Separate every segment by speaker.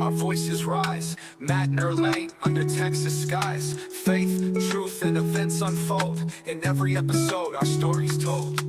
Speaker 1: our voices rise. Matt and Irlanne under Texas skies. Faith, truth, and events unfold. In every episode, our stories told.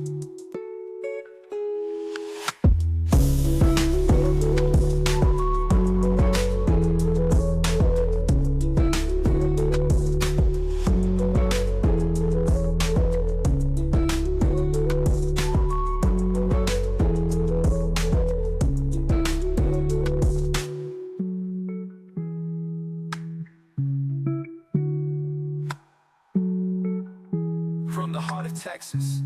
Speaker 1: From the heart of Texas,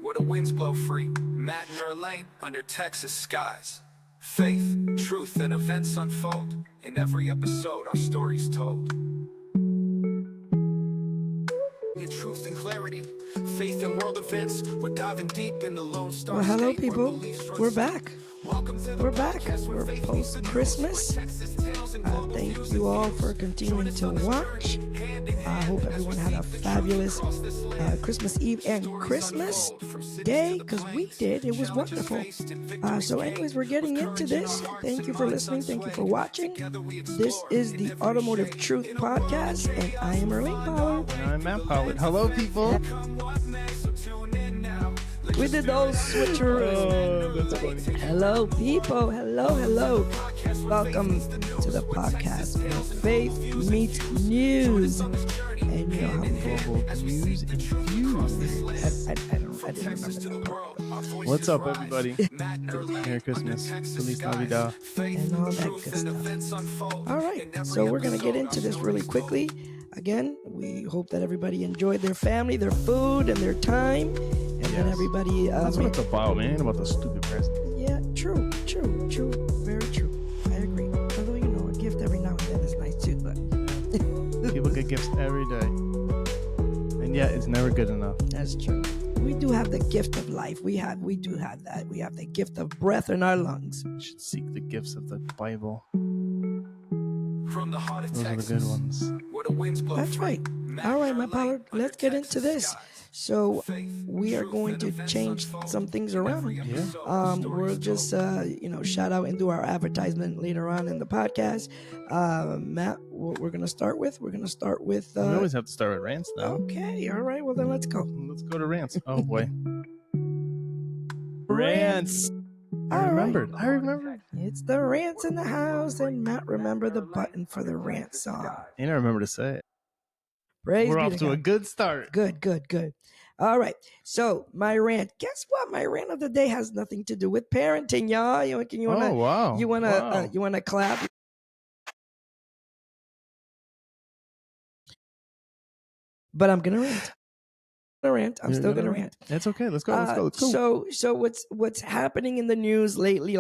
Speaker 1: where the winds blow free, Matt and Irlanne under Texas skies. Faith, truth, and events unfold. In every episode, our stories told. In truth and clarity, faith and world events, we're diving deep in the Lone Star
Speaker 2: Well, hello,
Speaker 1: State where
Speaker 2: people.
Speaker 1: beliefs run
Speaker 2: We're
Speaker 1: straight.
Speaker 2: back.
Speaker 1: Welcome to the
Speaker 2: We're back.
Speaker 1: podcast where
Speaker 2: We're
Speaker 1: faith meets the news,
Speaker 2: post-Christmas.
Speaker 1: where Texas tales and global
Speaker 2: Thank
Speaker 1: music
Speaker 2: you all
Speaker 1: news.
Speaker 2: for continuing to watch. I hope everyone had a fabulous Christmas Eve and Christmas Day, because we did. It was wonderful. So anyways, we're getting into this. Thank you for listening. Thank you for watching. This is the Automotive Truth Podcast, and I am Irlanne Pollard.
Speaker 3: And I'm Matt Pollard. Hello, people.
Speaker 2: We did those switcheroos.
Speaker 3: Oh, that's funny.
Speaker 2: Hello, people. Hello. Welcome to the podcast where faith meets news. And you know how we
Speaker 3: Global news and views.
Speaker 2: I didn't remember that part.
Speaker 3: What's up, everybody? Merry Christmas. Feliz Navidad.
Speaker 2: And all that good stuff. All right, so we're going to get into this really quickly. Again, we hope that everybody enjoyed their family, their food, and their time. And that everybody...
Speaker 3: That's what it's about, man. About the stupid presents.
Speaker 2: Yeah, true. Very true. I agree. Although, you know, a gift every now and then is nice too, but...
Speaker 3: People get gifts every day. And yet, it's never good enough.
Speaker 2: That's true. We do have the gift of life. We do have that. We have the gift of breath in our lungs.
Speaker 3: We should seek the gifts of the Bible.
Speaker 1: From the heart of
Speaker 3: Those are the
Speaker 1: Texas,
Speaker 3: good ones.
Speaker 1: where the winds blow
Speaker 2: That's
Speaker 1: free.
Speaker 2: right. All right, my Pollard, let's get into this. So we are going to change some things around. We'll just, shout out and do our advertisement later on in the podcast. Matt, what we're going to start with? We're going to start with...
Speaker 3: We always have to start with rants now.
Speaker 2: Okay, all right. Well, then let's go.
Speaker 3: Let's go to rants. Oh, boy.
Speaker 2: Rants.
Speaker 3: I remembered.
Speaker 2: It's the rants in the house, and Matt remember the button for the rant song.
Speaker 3: And I remember to say it.
Speaker 2: Praise
Speaker 3: We're
Speaker 2: be
Speaker 3: off to a
Speaker 2: God.
Speaker 3: good start.
Speaker 2: Good. All right. So my rant. Guess what? My rant of the day has nothing to do with parenting, y'all.
Speaker 3: Oh, wow.
Speaker 2: You wanna clap? But I'm gonna rant. I'm still gonna rant.
Speaker 3: That's okay. Let's go.
Speaker 2: So what's happening in the news lately?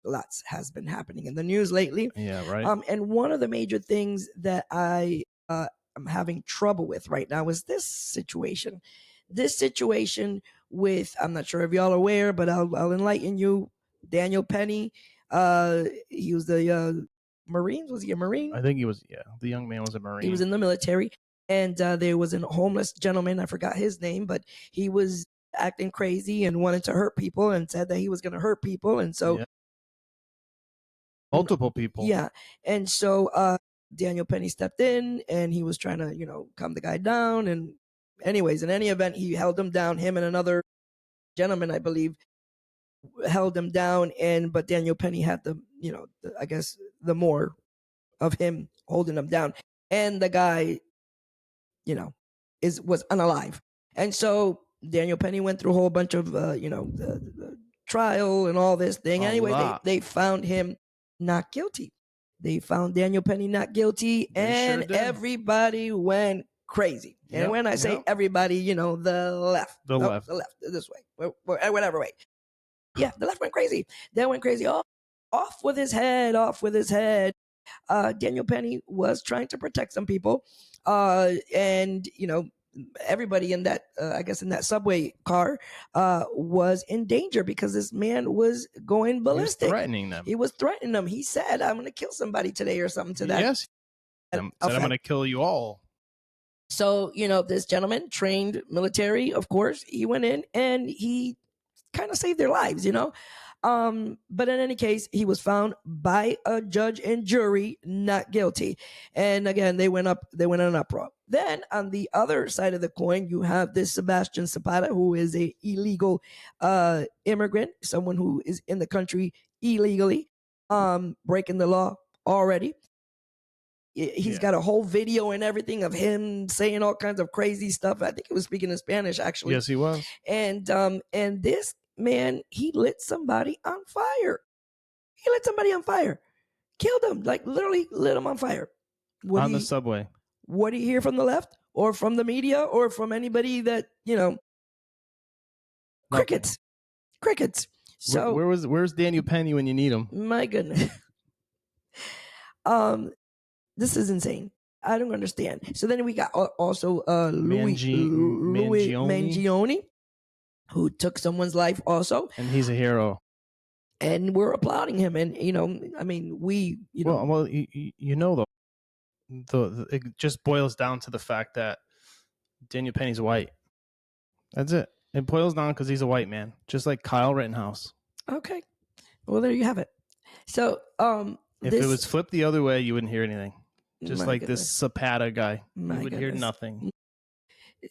Speaker 2: Lots has been happening in the news lately.
Speaker 3: Yeah, right.
Speaker 2: And one of the major things that I am having trouble with right now is this situation. This situation with, I'm not sure if y'all are aware, but I'll enlighten you. Daniel Penny, he was the Marines. Was he a Marine?
Speaker 3: I think he was, the young man was a Marine.
Speaker 2: He was in the military. And there was a homeless gentleman, I forgot his name, but he was acting crazy and wanted to hurt people and said that he was going to hurt people. And so...
Speaker 3: Yeah. Multiple people.
Speaker 2: Yeah. And so Daniel Penny stepped in and he was trying to, calm the guy down. And anyways, in any event, he held him down. Him and another gentleman, I believe, held him down. But Daniel Penny had the more of him holding him down. And the guy, was unalive. And so Daniel Penny went through a whole bunch of, the trial and all this thing. Anyway, they found him not guilty. They found Daniel Penny not guilty, and everybody went crazy. And when I say everybody, the left. The left, this way, whatever way. Yeah, the left went crazy. They went crazy. Off with his head, Daniel Penny was trying to protect some people. And everybody in that, in that subway car was in danger because this man was going ballistic.
Speaker 3: He was threatening them.
Speaker 2: He was threatening them. He said, I'm going to kill somebody today or something to that.
Speaker 3: Yes. I'm going to kill you all.
Speaker 2: So, this gentleman, trained military, of course, he went in and he kind of saved their lives, But in any case, he was found by a judge and jury not guilty. And again, they went in an uproar. Then on the other side of the coin, you have this Sebastian Zapata, who is a illegal immigrant, someone who is in the country illegally, breaking the law already. He's got a whole video and everything of him saying all kinds of crazy stuff. I think he was speaking in Spanish, actually.
Speaker 3: Yes, he was.
Speaker 2: And this man, he lit somebody on fire. Killed him, like literally lit him on fire.
Speaker 3: On the subway.
Speaker 2: What do you hear from the left or from the media or from anybody that, crickets. So
Speaker 3: where's Daniel Penny when you need him?
Speaker 2: My goodness. This is insane. I don't understand. So then we got also Louis Mangione, who took someone's life also.
Speaker 3: And he's a hero.
Speaker 2: And we're applauding him. And,
Speaker 3: though, it just boils down to the fact that Daniel Penny's white. That's it. It boils down because he's a white man, just like Kyle Rittenhouse.
Speaker 2: Okay. Well, there you have it. So,
Speaker 3: if it was flipped the other way, you wouldn't hear anything. Just like
Speaker 2: goodness.
Speaker 3: This Zapata guy. You would hear nothing.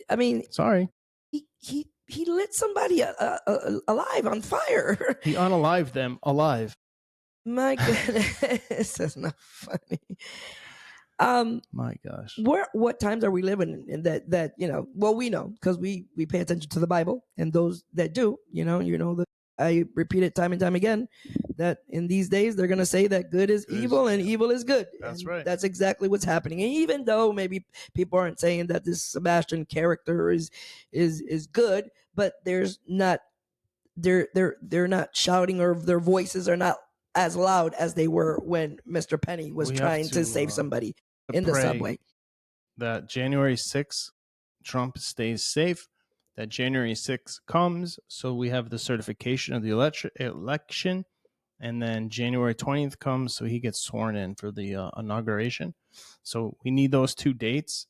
Speaker 2: I mean,
Speaker 3: sorry.
Speaker 2: He lit somebody alive on fire. He
Speaker 3: unalived them alive.
Speaker 2: My goodness, that's not funny.
Speaker 3: My gosh.
Speaker 2: What times are we living in that well, we know because we pay attention to the Bible, and those that do, that I repeat it time and time again, that in these days they're gonna say that good is evil and evil is good.
Speaker 3: That's right.
Speaker 2: That's exactly what's happening. And even though maybe people aren't saying that this Sebastian character is good, but there's not they're not shouting, or their voices are not as loud as they were when Mr. Penny was trying to save somebody in the subway.
Speaker 3: That January 6th, Trump stays safe. That January 6th comes, so we have the certification of the election, and then January 20th comes, so he gets sworn in for the inauguration. So we need those 2 dates,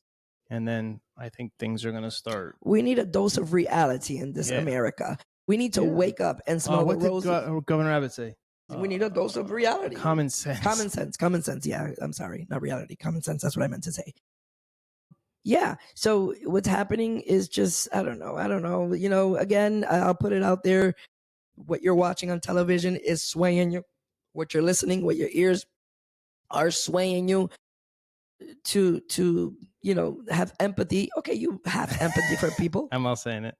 Speaker 3: and then I think things are going to start.
Speaker 2: We need a dose of reality in this America. We need to wake up and smell the roses.
Speaker 3: What did Governor Abbott say?
Speaker 2: We need a dose of reality.
Speaker 3: Common sense.
Speaker 2: Common sense. Yeah, I'm sorry, not reality. Common sense. That's what I meant to say. Yeah. So what's happening is just, I don't know. Again, I'll put it out there. What you're watching on television is swaying you. What you're listening, what your ears are swaying you to have empathy. Okay, you have empathy for people.
Speaker 3: I'm not saying it.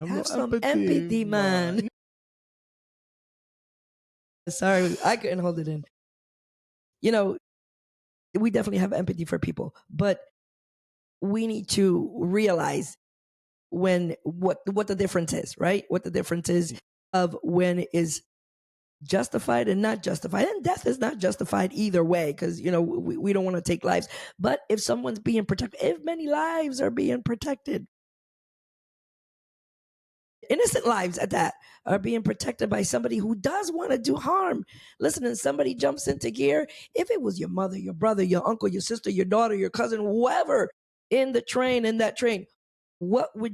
Speaker 2: Have some empathy, man. Sorry, I couldn't hold it in. We definitely have empathy for people, but we need to realize what the difference is, right? What the difference is of when it is justified and not justified. And death is not justified either way, because, we don't want to take lives. But if someone's being protected, if many lives are being protected, innocent lives at that, are being protected by somebody who does want to do harm. Listen, and somebody jumps into gear. If it was your mother, your brother, your uncle, your sister, your daughter, your cousin, whoever in that train, what would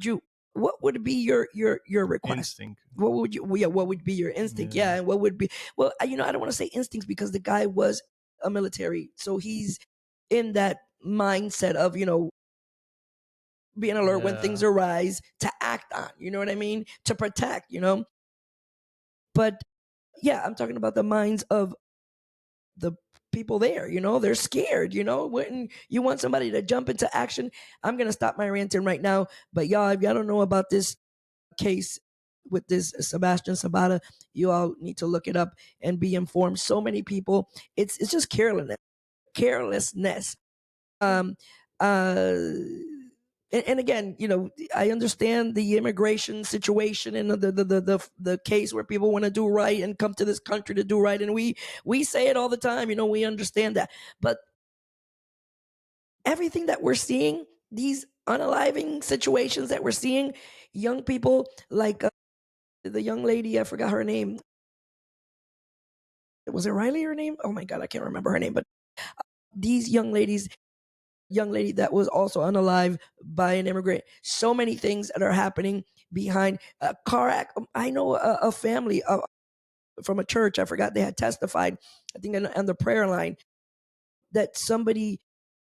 Speaker 2: be your request?
Speaker 3: Instinct.
Speaker 2: What would be your instinct? Yeah. And what would be, well, I don't want to say instincts, because the guy was a military. So he's in that mindset of, being alert when things arise, to act on, you know what I mean? To protect, But yeah, I'm talking about the minds of the people there, they're scared, when you want somebody to jump into action. I'm going to stop my ranting right now, but y'all, if y'all don't know about this case with this Sebastian Zapata, you all need to look it up and be informed. So many people, it's just carelessness. And again, I understand the immigration situation and the case where people want to do right and come to this country to do right. And we say it all the time, we understand that. But everything that we're seeing, these unaliving situations that we're seeing, young people like the young lady, I forgot her name. Was it Riley, her name? Oh my God, I can't remember her name. But these young lady that was also unalive by an immigrant. So many things that are happening behind a car act. I know a family, from a church. I forgot they had testified, I think on the prayer line, that somebody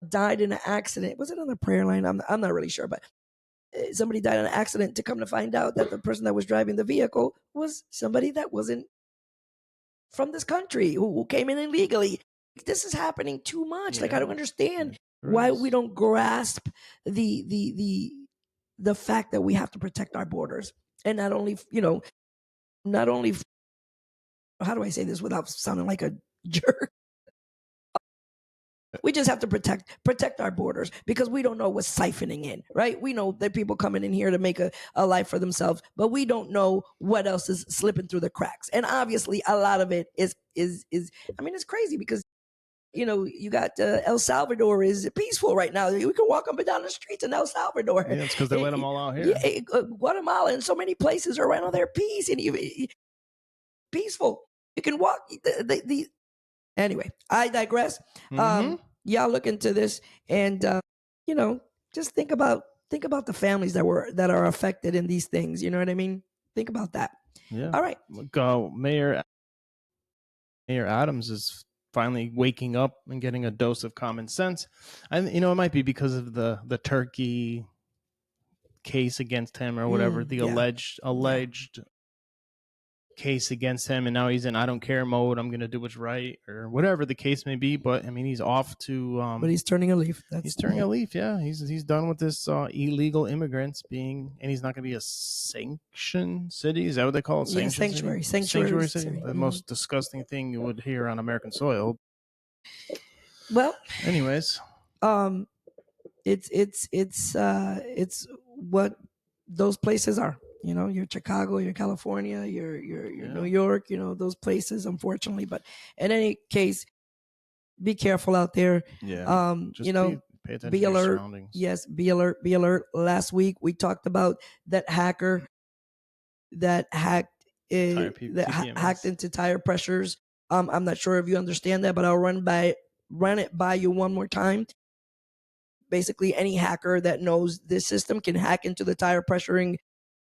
Speaker 2: died in an accident. Was it on the prayer line? I'm not really sure, but somebody died in an accident, to come to find out that the person that was driving the vehicle was somebody that wasn't from this country, who came in illegally. This is happening too much.
Speaker 3: Yeah.
Speaker 2: Like, I don't understand why we don't grasp the fact that we have to protect our borders. And not only, how do I say this without sounding like a jerk? We just have to protect our borders, because we don't know what's siphoning in, right? We know that people coming in here to make a life for themselves, but we don't know what else is slipping through the cracks. And obviously a lot of it is I mean, it's crazy, because you got El Salvador is peaceful right now. You can walk up and down the streets in El Salvador.
Speaker 3: Yeah, it's because they let them all out here.
Speaker 2: Yeah, Guatemala and so many places are right on their peace and peaceful. You can walk. Anyway, I digress. Y'all look into this, and just think about the families that are affected in these things. You know what I mean? Think about that.
Speaker 3: Yeah.
Speaker 2: All right.
Speaker 3: Look, Mayor Adams is finally waking up and getting a dose of common sense. And it might be because of the turkey case against him, or whatever, the alleged case against him, and now he's in I don't care mode. I'm gonna do what's right, or whatever the case may be. But I mean, he's off to
Speaker 2: but he's turning a leaf.
Speaker 3: He's turning a leaf. Yeah, he's done with this illegal immigrants being, and he's not gonna be a sanction city. Is that what they call it?
Speaker 2: Sanctuary city.
Speaker 3: The most disgusting thing you would hear on American soil.
Speaker 2: Well,
Speaker 3: anyways,
Speaker 2: it's what those places are. Your Chicago, your California, your New York, those places, unfortunately. But in any case, be careful out there.
Speaker 3: Yeah. Pay attention
Speaker 2: be alert.
Speaker 3: To your surroundings.
Speaker 2: Yes, be alert. Be alert. Last week we talked about that hacker that hacked into tire pressures. I'm not sure if you understand that, but I'll run it by you one more time. Basically, any hacker that knows this system can hack into the tire pressuring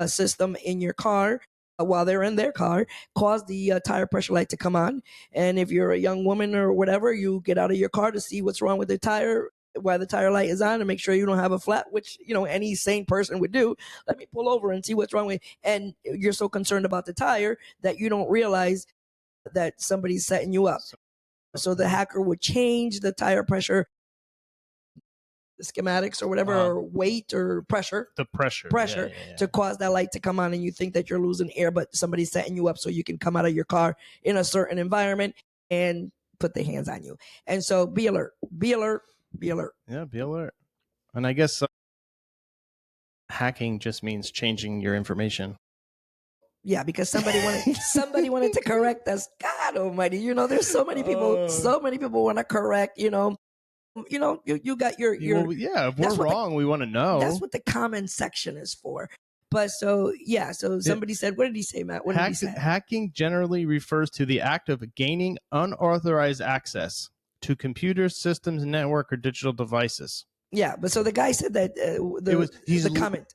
Speaker 2: system in your car while they're in their car, cause the tire pressure light to come on. And if you're a young woman or whatever, you get out of your car to see what's wrong with the tire while the tire light is on, and make sure you don't have a flat, which any sane person would do. Let me pull over and see what's wrong with it. And you're so concerned about the tire that you don't realize that somebody's setting you up. So the hacker would change the tire pressure, the schematics or whatever, or weight or pressure.
Speaker 3: The pressure
Speaker 2: to cause that light to come on, and you think that you're losing air, but somebody's setting you up so you can come out of your car in a certain environment and put their hands on you. And so be alert. Be alert. Be alert.
Speaker 3: Yeah, be alert. And I guess hacking just means changing your information.
Speaker 2: Yeah, because somebody wanted to correct us. God almighty, there's so many people. So many people want to correct. You got your.
Speaker 3: If we're wrong, we want to know.
Speaker 2: That's what the comment section is for. But so somebody said, what did he say, Matt? What did he say?
Speaker 3: Hacking generally refers to the act of gaining unauthorized access to computers, systems, network, or digital devices.
Speaker 2: Yeah, but so the guy said that the comment.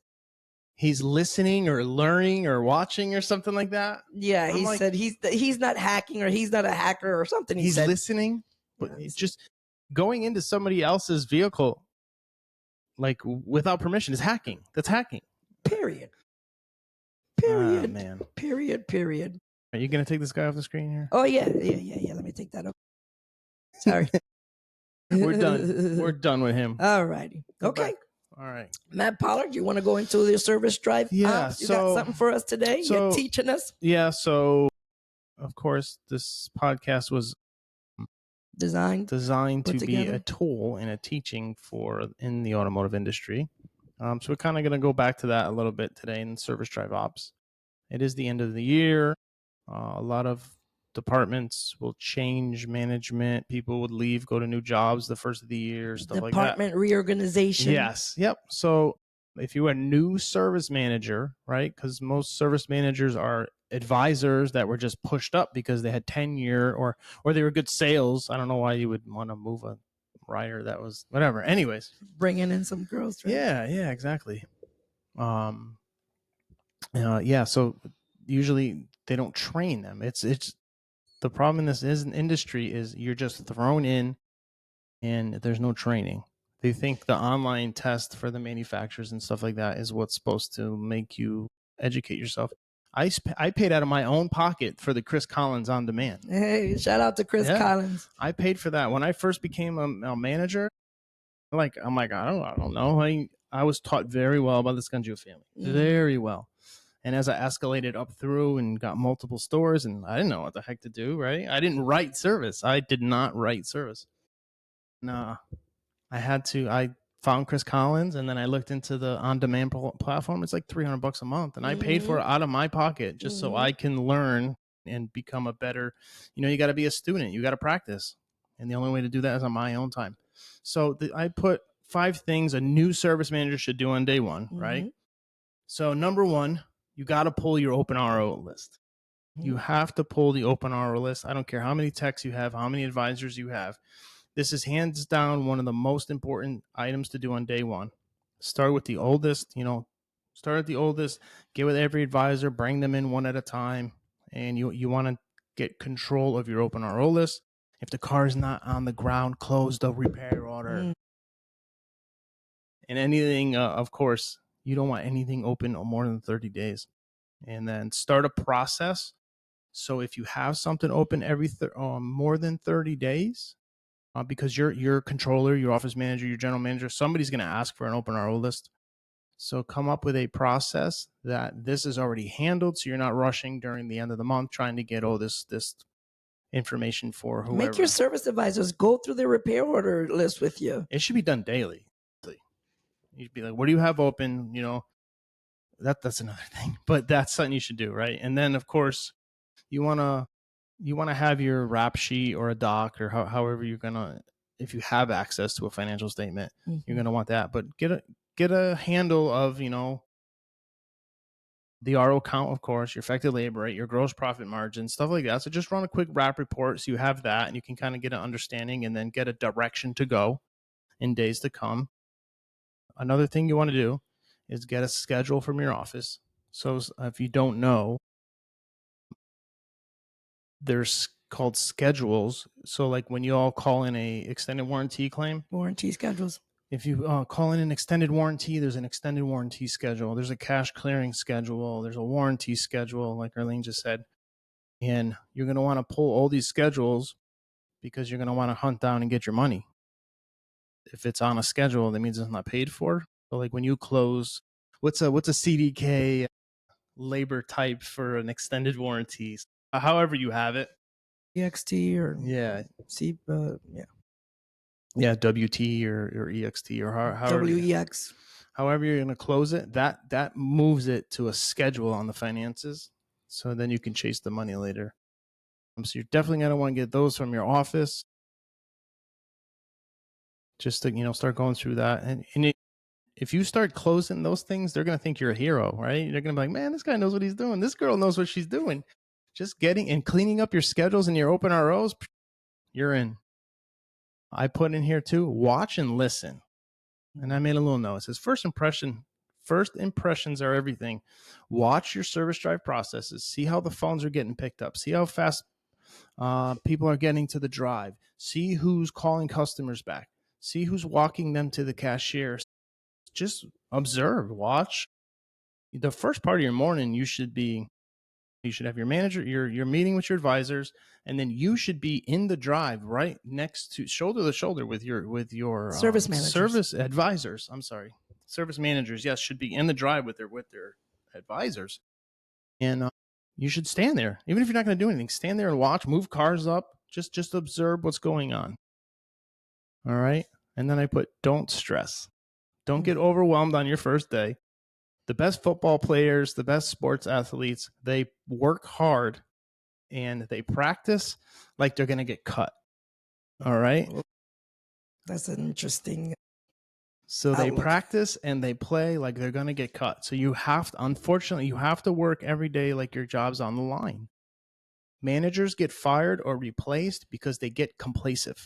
Speaker 3: He's listening or learning or watching or something like that.
Speaker 2: Yeah, he said he's not hacking, or he's not a hacker or something.
Speaker 3: He's listening, but he's just going into somebody else's vehicle, like without permission, is hacking. That's hacking.
Speaker 2: Period.
Speaker 3: Man.
Speaker 2: Period.
Speaker 3: Are you gonna take this guy off the screen here?
Speaker 2: Oh yeah. Let me take that up. Sorry.
Speaker 3: We're done with him.
Speaker 2: All righty. Okay.
Speaker 3: All right.
Speaker 2: Matt Pollard, you want to go into the service drive?
Speaker 3: Yeah.
Speaker 2: You got something for us today? You're teaching us?
Speaker 3: Yeah. So, of course, this podcast was designed to be a tool and a teaching in the automotive industry. So we're kind of going to go back to that a little bit today in service drive ops. It is the end of the year. A lot of departments will change management. People would leave, go to new jobs the first of the year, stuff like that.
Speaker 2: Department reorganization.
Speaker 3: Yes. Yep. So if you're a new service manager, right? Because most service managers are advisors that were just pushed up because they had tenure or they were good sales. I don't know why you would want to move a rider that was whatever. Anyways,
Speaker 2: bringing in some girls. Right?
Speaker 3: Yeah, exactly. So usually they don't train them. It's the problem in this industry is you're just thrown in and there's no training. They think the online test for the manufacturers and stuff like that is what's supposed to make you educate yourself. I paid out of my own pocket for the Chris Collins On Demand.
Speaker 2: Hey, shout out to Chris Collins.
Speaker 3: I paid for that when I first became a manager. I'm like, I don't know. I was taught very well by the Scungio family, very well. And as I escalated up through and got multiple stores, and I didn't know what the heck to do, right? I didn't write service. I did not write service. No, I found Chris Collins, and then I looked into the on-demand platform. It's like $300 a month, and I paid for it out of my pocket just so I can learn and become a better, you got to be a student. You got to practice. And the only way to do that is on my own time. So I put 5 things a new service manager should do on day one, right? So number 1, you got to pull your open RO list. You have to pull the open RO list. I don't care how many techs you have, how many advisors you have. This is hands down one of the most important items to do on day one. Start with the oldest, start at the oldest, get with every advisor, bring them in one at a time. And you want to get control of your open RO list. If the car is not on the ground, close the repair order. And anything, of course, you don't want anything open more than 30 days. And then start a process. So if you have something open every more than 30 days, because your controller, your office manager, your general manager, somebody's going to ask for an open RO list. So come up with a process that this is already handled, so you're not rushing during the end of the month trying to get this information for whoever.
Speaker 2: Make your service advisors go through the repair order list with you.
Speaker 3: It should be done daily. You should be like, what do you have open? That's another thing, but that's something you should do, right? And then, of course, you want to have your rap sheet or a doc or however you're gonna, if you have access to a financial statement, you're gonna want that. But get a handle of the RO count, of course, your effective labor rate, your gross profit margin, stuff like that. So just run a quick wrap report so you have that and you can kind of get an understanding and then get a direction to go in days to come. Another thing you want to do is get a schedule from your office. So if you don't know, there's called schedules. So like when you all call in a extended warranty claim.
Speaker 2: Warranty schedules.
Speaker 3: If you call in an extended warranty, there's an extended warranty schedule. There's a cash clearing schedule. There's a warranty schedule, like Irlanne just said. And you're going to want to pull all these schedules because you're going to want to hunt down and get your money. If it's on a schedule, that means it's not paid for. So like when you close, what's a CDK labor type for an extended warranty? However you have it.
Speaker 2: EXT or
Speaker 3: WT or EXT or however.
Speaker 2: WEX.
Speaker 3: However you're going to close it, that moves it to a schedule on the finances. So then you can chase the money later. So you're definitely going to want to get those from your office. Just to, start going through that. And if you start closing those things, they're going to think you're a hero, right? They're going to be like, man, this guy knows what he's doing. This girl knows what she's doing. Just getting and cleaning up your schedules and your open ROs, you're in. I put in here too, watch and listen. And I made a little note. It says first impressions are everything. Watch your service drive processes. See how the phones are getting picked up. See how fast people are getting to the drive. See who's calling customers back. See who's walking them to the cashier. Just observe, watch. The first part of your morning, you should have your manager, your meeting with your advisors, and then you should be in the drive right next to shoulder to shoulder with your
Speaker 2: service managers.
Speaker 3: Service advisors. I'm sorry. Service managers, yes, should be in the drive with their advisors. And you should stand there. Even if you're not going to do anything, stand there and watch, move cars up, just observe what's going on. All right? And then I put don't stress. Don't get overwhelmed on your first day. The best football players, the best sports athletes, they work hard and they practice like they're going to get cut. All right?
Speaker 2: That's an interesting
Speaker 3: So they practice and they play like they're going to get cut. So unfortunately, you have to work every day like your job's on the line. Managers get fired or replaced because they get complacent.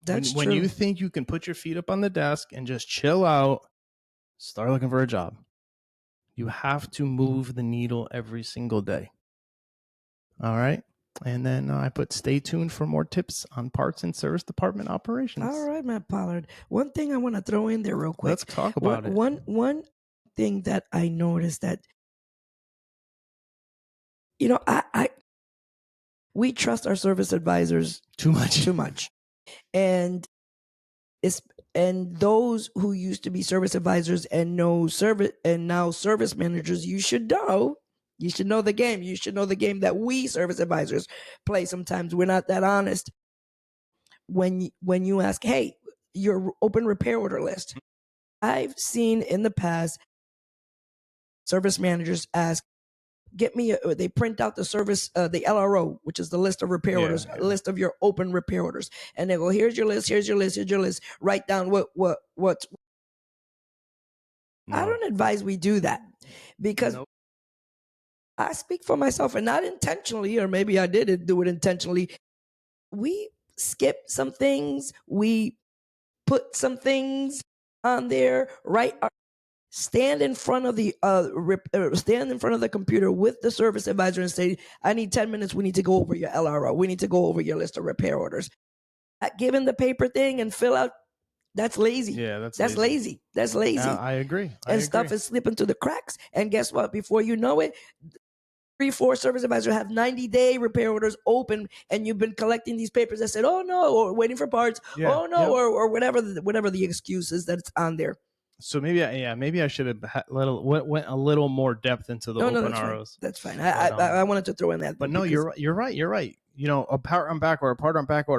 Speaker 2: That's
Speaker 3: true. When you think you can put your feet up on the desk and just chill out, start looking for a job. You have to move the needle every single day. All right. And then I put stay tuned for more tips on parts and service department operations.
Speaker 2: All right, Matt Pollard. One thing I want to throw in there real quick.
Speaker 3: Let's talk about it.
Speaker 2: One thing that I noticed that, we trust our service advisors
Speaker 3: too much.
Speaker 2: And those who used to be service advisors and now service managers, you should know the game. You should know the game that we service advisors play. Sometimes we're not that honest. When you ask, hey, your open repair order list. I've seen in the past service managers ask, get me they print out the service, the LRO, which is the list of repair orders, a list of your open repair orders. And they go, here's your list. Write down what. No. I don't advise we do that because I speak for myself, and not intentionally, or maybe I did do it intentionally. We skip some things. We put some things on there, right? Stand in front of the computer with the service advisor and say, I need 10 minutes. We need to go over your LRO. We need to go over your list of repair orders. Given the paper thing and fill out, that's lazy.
Speaker 3: Yeah,
Speaker 2: that's lazy. That's lazy.
Speaker 3: I agree.
Speaker 2: Stuff is slipping through the cracks. And guess what? Before you know it, 3-4 service advisors have 90-day repair orders open, and you've been collecting these papers that said, oh no, or waiting for parts, or whatever the excuse is that it's on there.
Speaker 3: So maybe I should have went a little more depth into the open ROs.
Speaker 2: That's fine. I wanted to throw in that.
Speaker 3: But no, you're right. A part on back order, part on back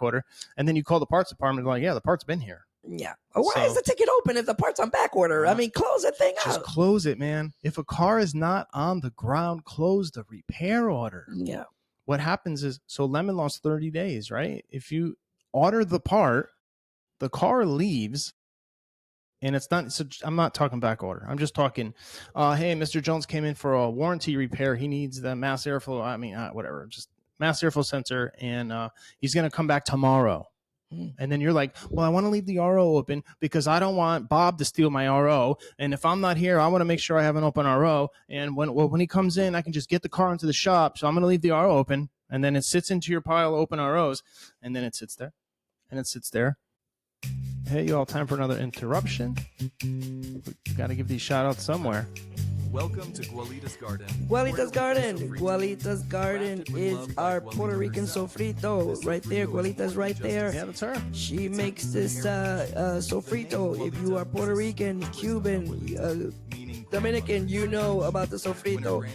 Speaker 3: order, and then you call the parts department like, the part's been here.
Speaker 2: Yeah. Why is the ticket open if the part's on back order? I mean, close that thing out.
Speaker 3: Just close it, man. If a car is not on the ground, close the repair order.
Speaker 2: Yeah.
Speaker 3: What happens is, so Lemon lost 30 days, right? If you order the part, the car leaves. And it's not, so I'm not talking back order. I'm just talking, hey, Mr. Jones came in for a warranty repair. He needs the mass airflow. Whatever, just mass airflow sensor. And he's going to come back tomorrow. And then you're like, well, I want to leave the RO open because I don't want Bob to steal my RO. And if I'm not here, I want to make sure I have an open RO. And when he comes in, I can just get the car into the shop. So I'm going to leave the RO open. And then it sits into your pile of open ROs. And then it sits there. And it sits there. Hey, you all, time for another interruption. We got to give these shout outs somewhere.
Speaker 1: Welcome to Gualita's Garden.
Speaker 2: Gualita's Garden is our Puerto Rican sofrito right there. Gualita's right there.
Speaker 3: Yeah, that's her.
Speaker 2: She makes this sofrito. If you are Puerto Rican, Cuban, Dominican, you know about the sofrito.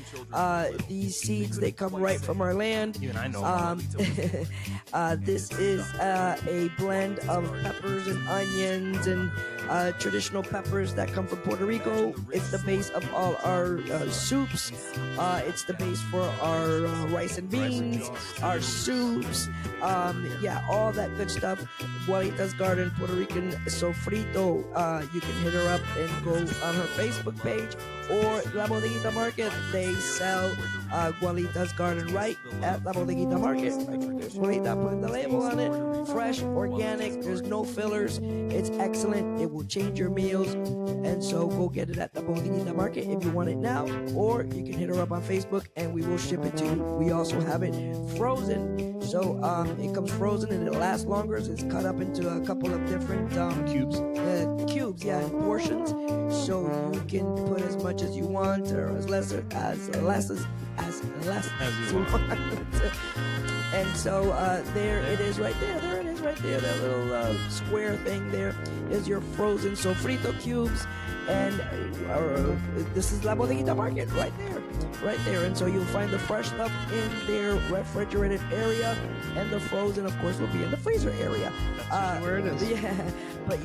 Speaker 2: These seeds, they come right from our land.
Speaker 3: Even I know about
Speaker 2: this is a blend of peppers and onions and traditional peppers that come from Puerto Rico. It's the base of all our soups. It's the base for our rice and beans, our soups. All that good stuff. Gualita's Garden, Puerto Rican sofrito. You can hit her up and go on her Facebook page or La Bodeguita Market. They sell Gualita's Garden right at La Bodeguita Market. Gualita put the label on it. Fresh, organic. There's no fillers. It's excellent. It will change your meals. And so go get it at La Bodeguita Market if you want it now, or you can hit her up on Facebook and we will ship it to you. We also have it frozen. So it comes frozen and it lasts longer. It's cut up into a couple of different
Speaker 3: cubes.
Speaker 2: In portions. So you can put as much as you want or as less as you want. And so there it is right there. There it is right there. That little square thing there is your frozen sofrito cubes. And this is La Bodeguita Market right there. And so you'll find the fresh stuff in their refrigerated area, and the frozen, of course, will be in the freezer area.
Speaker 3: That's where it is.
Speaker 2: Yeah, but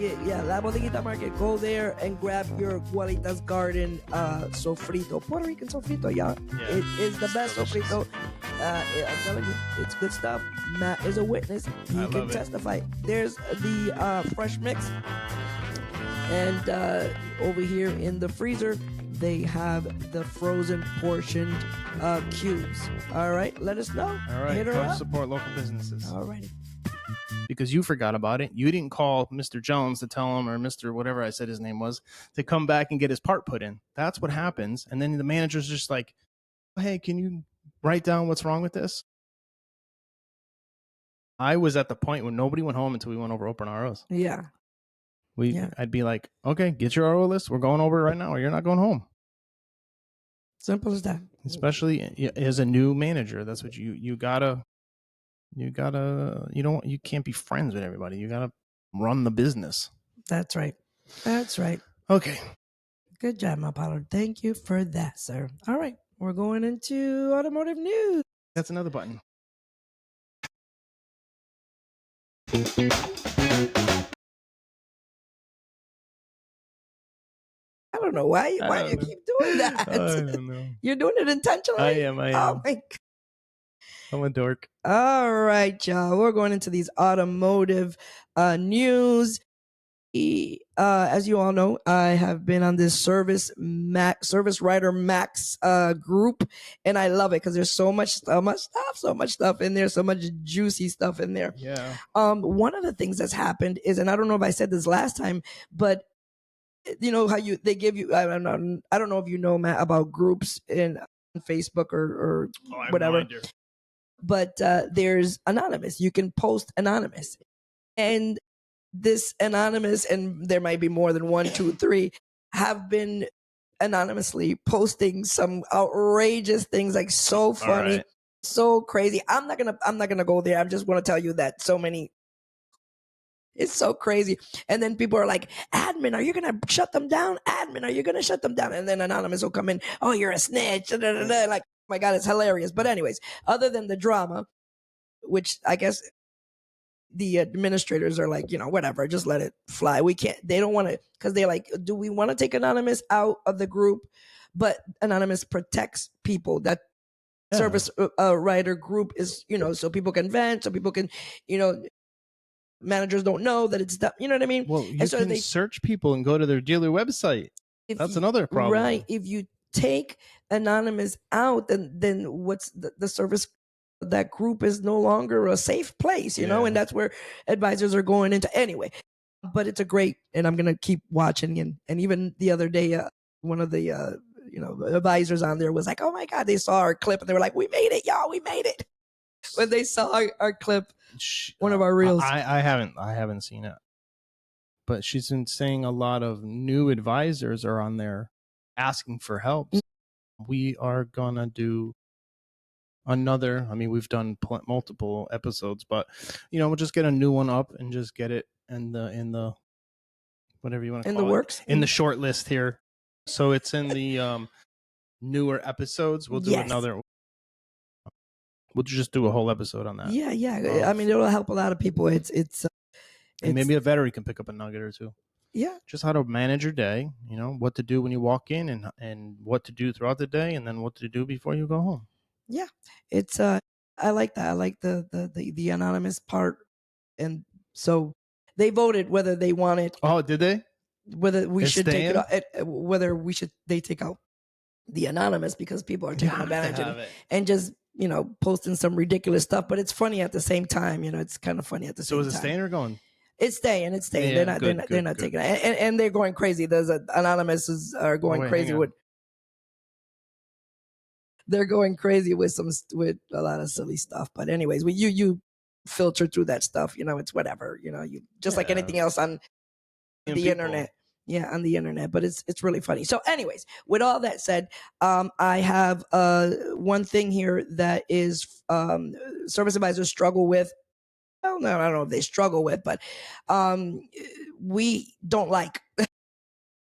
Speaker 2: La Bodeguita Market. Go there and grab your Gualita's Garden sofrito, Puerto Rican sofrito. Yeah, it is the best sofrito. I'm telling you, it's good stuff. Matt is a witness. He can testify. There's the fresh mix. And over here in the freezer, they have the frozen portioned cubes. All right, let us know.
Speaker 3: All right,
Speaker 2: hit her
Speaker 3: come
Speaker 2: up.
Speaker 3: Support local businesses.
Speaker 2: All righty.
Speaker 3: Because you forgot about it. You didn't call Mr. Jones to tell him, or Mr. whatever I said his name was, to come back and get his part put in. That's what happens. And then the manager's just like, hey, can you write down what's wrong with this? I was at the point when nobody went home until we went over open ROs.
Speaker 2: Yeah.
Speaker 3: I'd be like, okay, get your RO list. We're going over it right now, or you're not going home.
Speaker 2: Simple as that.
Speaker 3: Especially as a new manager, that's what you can't be friends with everybody. You gotta run the business.
Speaker 2: That's right. That's right.
Speaker 3: Okay.
Speaker 2: Good job, Matt Pollard. Thank you for that, sir. All right, we're going into automotive news.
Speaker 3: That's another button.
Speaker 2: I don't know why you keep doing that.
Speaker 3: I don't know.
Speaker 2: You're doing it intentionally.
Speaker 3: I am.
Speaker 2: Oh my God.
Speaker 3: I'm a dork.
Speaker 2: All right, y'all. We're going into these automotive news. As you all know, I have been on this Service Writer Max group, and I love it because there's so much stuff in there, so much juicy stuff in there.
Speaker 3: Yeah.
Speaker 2: One of the things that's happened is, and I don't know if I said this last time, but you know how they give you, I don't know if you know, Matt, about groups in Facebook or whatever.
Speaker 3: No,
Speaker 2: but there's anonymous. You can post anonymous, and this anonymous, and there might be more than 1, 2, 3, have been anonymously posting some outrageous things, like so funny, so crazy. I'm not gonna go there. I just want to tell you that so many. It's so crazy. And then people are like, admin, are you going to shut them down? Admin, are you going to shut them down? And then anonymous will come in, oh, you're a snitch. Like, oh my God, it's hilarious. But anyways, other than the drama, which I guess the administrators are like, whatever, just let it fly. They don't want to, because they're like, do we want to take anonymous out of the group? But anonymous protects people. That service writer group is, so people can vent, so people can, managers don't know that it's, you know what I mean?
Speaker 3: Well, you can search people and go to their dealer website. That's another problem.
Speaker 2: Right. If you take anonymous out, then what's the service? That group is no longer a safe place, and that's where advisors are going into anyway. But it's a great, and I'm going to keep watching. And even the other day, one of the, advisors on there was like, oh my God, they saw our clip and they were like, we made it, y'all, we made it. When they saw our clip, one of our reels.
Speaker 3: I haven't seen it, but she's been saying a lot of new advisors are on there asking for help. We are going to do another, we've done multiple episodes, but we'll just get a new one up and just get it in the whatever you want to call it.
Speaker 2: In the works?
Speaker 3: In the short list here. So it's in the newer episodes. We'll do another. We'll just do a whole episode on that.
Speaker 2: Yeah. It'll help a lot of people. It's
Speaker 3: maybe a veteran can pick up a nugget or two.
Speaker 2: Yeah.
Speaker 3: Just how to manage your day, what to do when you walk in and what to do throughout the day, and then what to do before you go home.
Speaker 2: Yeah. It's I like that. I like the anonymous part. And so they voted whether they want it.
Speaker 3: Oh, did they?
Speaker 2: Whether we should take it out, whether they take out the anonymous, because people are taking advantage of it and just posting some ridiculous stuff. But it's funny at the same time. It's kind of funny at the same time.
Speaker 3: So is it staying or going?
Speaker 2: It's staying. Yeah, they're not taking it, and they're going crazy. There's anonymous are going crazy with. They're going crazy with a lot of silly stuff. But anyways, when you filter through that stuff, it's whatever. You just like anything else on the internet. Yeah, on the internet. But it's really funny. So anyways, with all that said, I have one thing here that is service advisors struggle with. Well, no, I don't know if they struggle with, but we don't like.